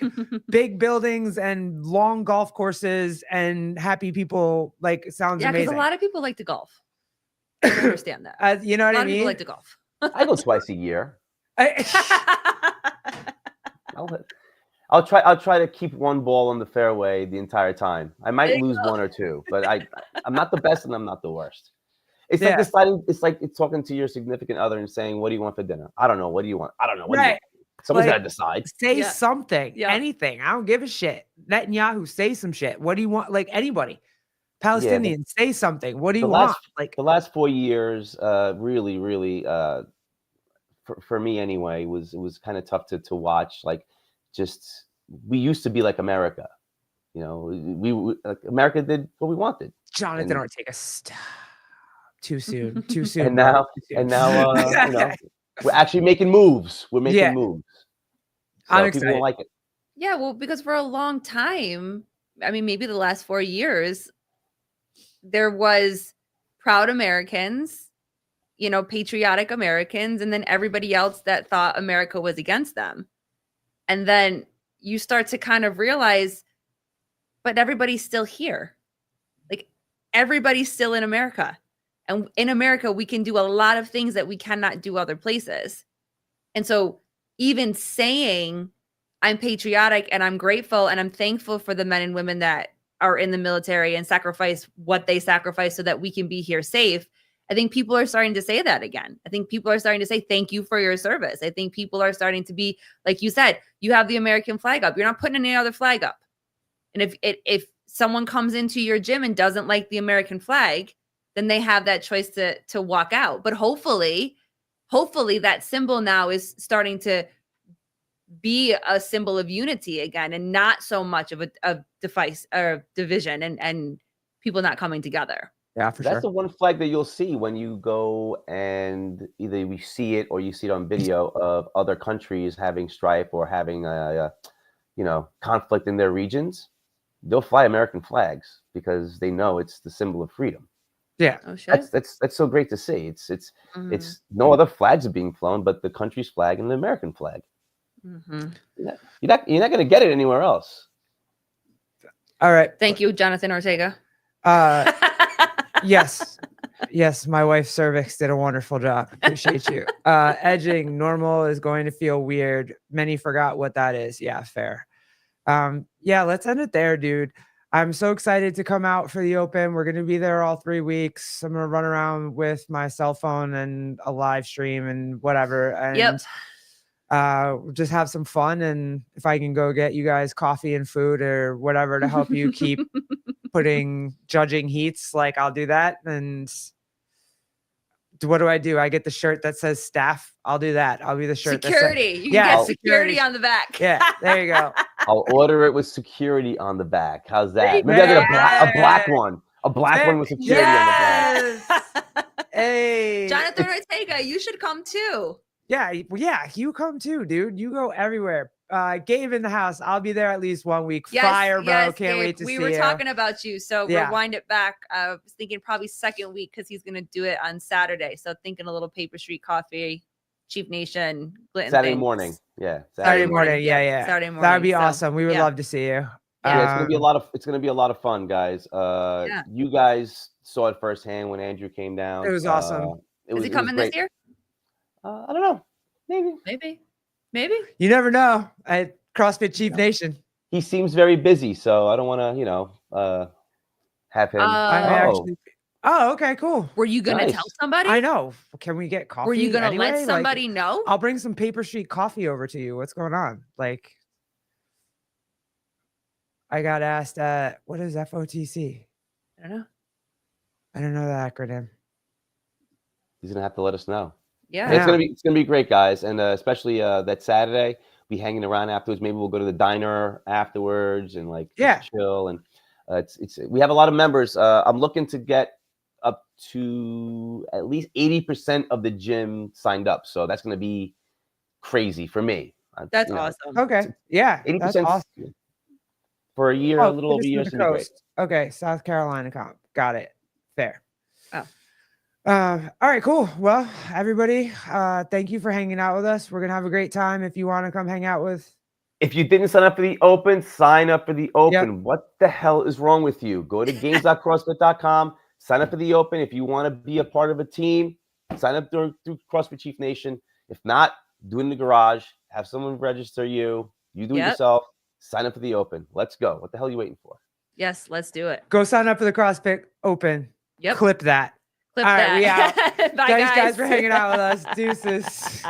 big buildings and long golf courses and happy people, sounds amazing. Yeah, because a lot of people like to golf. I understand that. You know what I mean? A lot of people like to golf. I go twice a year. I'll try to keep one ball on the fairway the entire time. I might lose one or two, but I'm not the best and I'm not the worst. It's like deciding. It's like talking to your significant other and saying, "What do you want for dinner?" I don't know. What do you want? I don't know. What do you want? Someone's got to decide. Say something. Yeah. Anything. I don't give a shit. Netanyahu, say some shit. What do you want? Anybody. Palestinians, say something. What do you want? The last 4 years, really, for me anyway, it was kind of tough to watch. We used to be like America. We America did what we wanted. Jonathan Ortega, stop. Too soon. Too soon. And now, we're actually making moves. We're making moves. So I'm excited. People like it. Yeah, well, because for a long time, I mean, maybe the last 4 years, there was proud Americans, you know, patriotic Americans, and then everybody else that thought America was against them. And then you start to kind of realize, but everybody's still here. Like, everybody's still in America. And in America, we can do a lot of things that we cannot do other places. And so even saying I'm patriotic and I'm grateful and I'm thankful for the men and women that are in the military and sacrifice what they sacrifice so that we can be here safe, I think people are starting to say that again. I think people are starting to say, thank you for your service. I think people are starting to be, like you said, you have the American flag up. You're not putting any other flag up. And if someone comes into your gym and doesn't like the American flag, then they have that choice to walk out. But hopefully that symbol now is starting to be a symbol of unity again, and not so much of a device or division and people not coming together. Yeah, for sure. That's the one flag that you'll see when you go, and either we see it or you see it on video of other countries having strife or having a conflict in their regions. They'll fly American flags because they know it's the symbol of freedom. Yeah. Oh, shit. That's so great to see. It's no other flags are being flown but the country's flag and the American flag. Mm-hmm. You're not going to get it anywhere else. All right. Thank you, Jonathan Ortega. Yes, my wife cervix did a wonderful job. Appreciate you. Edging normal is going to feel weird. Many forgot what that is. Yeah, fair. Let's end it there, dude. I'm so excited to come out for the Open. We're going to be there all 3 weeks. I'm going to run around with my cell phone and a live stream and whatever. And just have some fun. And if I can go get you guys coffee and food or whatever to help you keep putting judging heats, like I'll do that. And what do? I get the shirt that says staff. I'll do that. I'll be the shirt. Security. You can get security on the back. Yeah, there you go. I'll order it with security on the back. How's that? Maybe I'll get a black one. A black one with security on the back. Hey. Jonathan Ortega, you should come too. Yeah, you come too, dude. You go everywhere. Gabe in the house. I'll be there at least 1 week. Yes, Fire, bro. yes, Can't Gabe. wait to see you. We were talking about you, so rewind it back. I was thinking probably second week because he's going to do it on Saturday. So thinking a little Paper Street Coffee, Chiefnation, Glitton Saturday morning. Yeah. Saturday morning. Yeah. Saturday morning. That would be awesome. We would love to see you. Yeah, it's gonna be a lot of fun, guys. You guys saw it firsthand when Andrew came down. It was awesome. Is he coming this year? I don't know. Maybe. You never know. At CrossFit Chiefnation. He seems very busy, so I don't want to, have him. Oh, okay, cool. Were you gonna tell somebody? I know. Can we get coffee? Were you gonna anyway? let somebody know? I'll bring some Paper Street coffee over to you. What's going on? Like, I got asked, what is FOTC? I don't know. I don't know the acronym. He's gonna have to let us know. Yeah. It's gonna be great, guys, and especially that Saturday, be hanging around afterwards. Maybe we'll go to the diner afterwards and chill. And we have a lot of members. I'm looking to get up to at least 80% of the gym signed up, so that's gonna be crazy for me. That's awesome. Okay, yeah, 80% that's awesome. For a year, a little over a year. Okay, South Carolina comp. Got it. Fair. Oh. All right, cool. Well, everybody, thank you for hanging out with us. We're gonna have a great time. If you want to come hang out with. If you didn't sign up for the Open, sign up for the Open. Yep. What the hell is wrong with you? Go to games.crossfit.com. Sign up for the Open. If you want to be a part of a team, sign up through CrossFit Chief Nation. If not, do it in the garage. Have someone register you. You do it yourself. Sign up for the Open. Let's go. What the hell are you waiting for? Yes, let's do it. Go sign up for the CrossFit Open. Yep. Clip that. All right, we out. Bye, Thanks, guys, for hanging out with us. Deuces.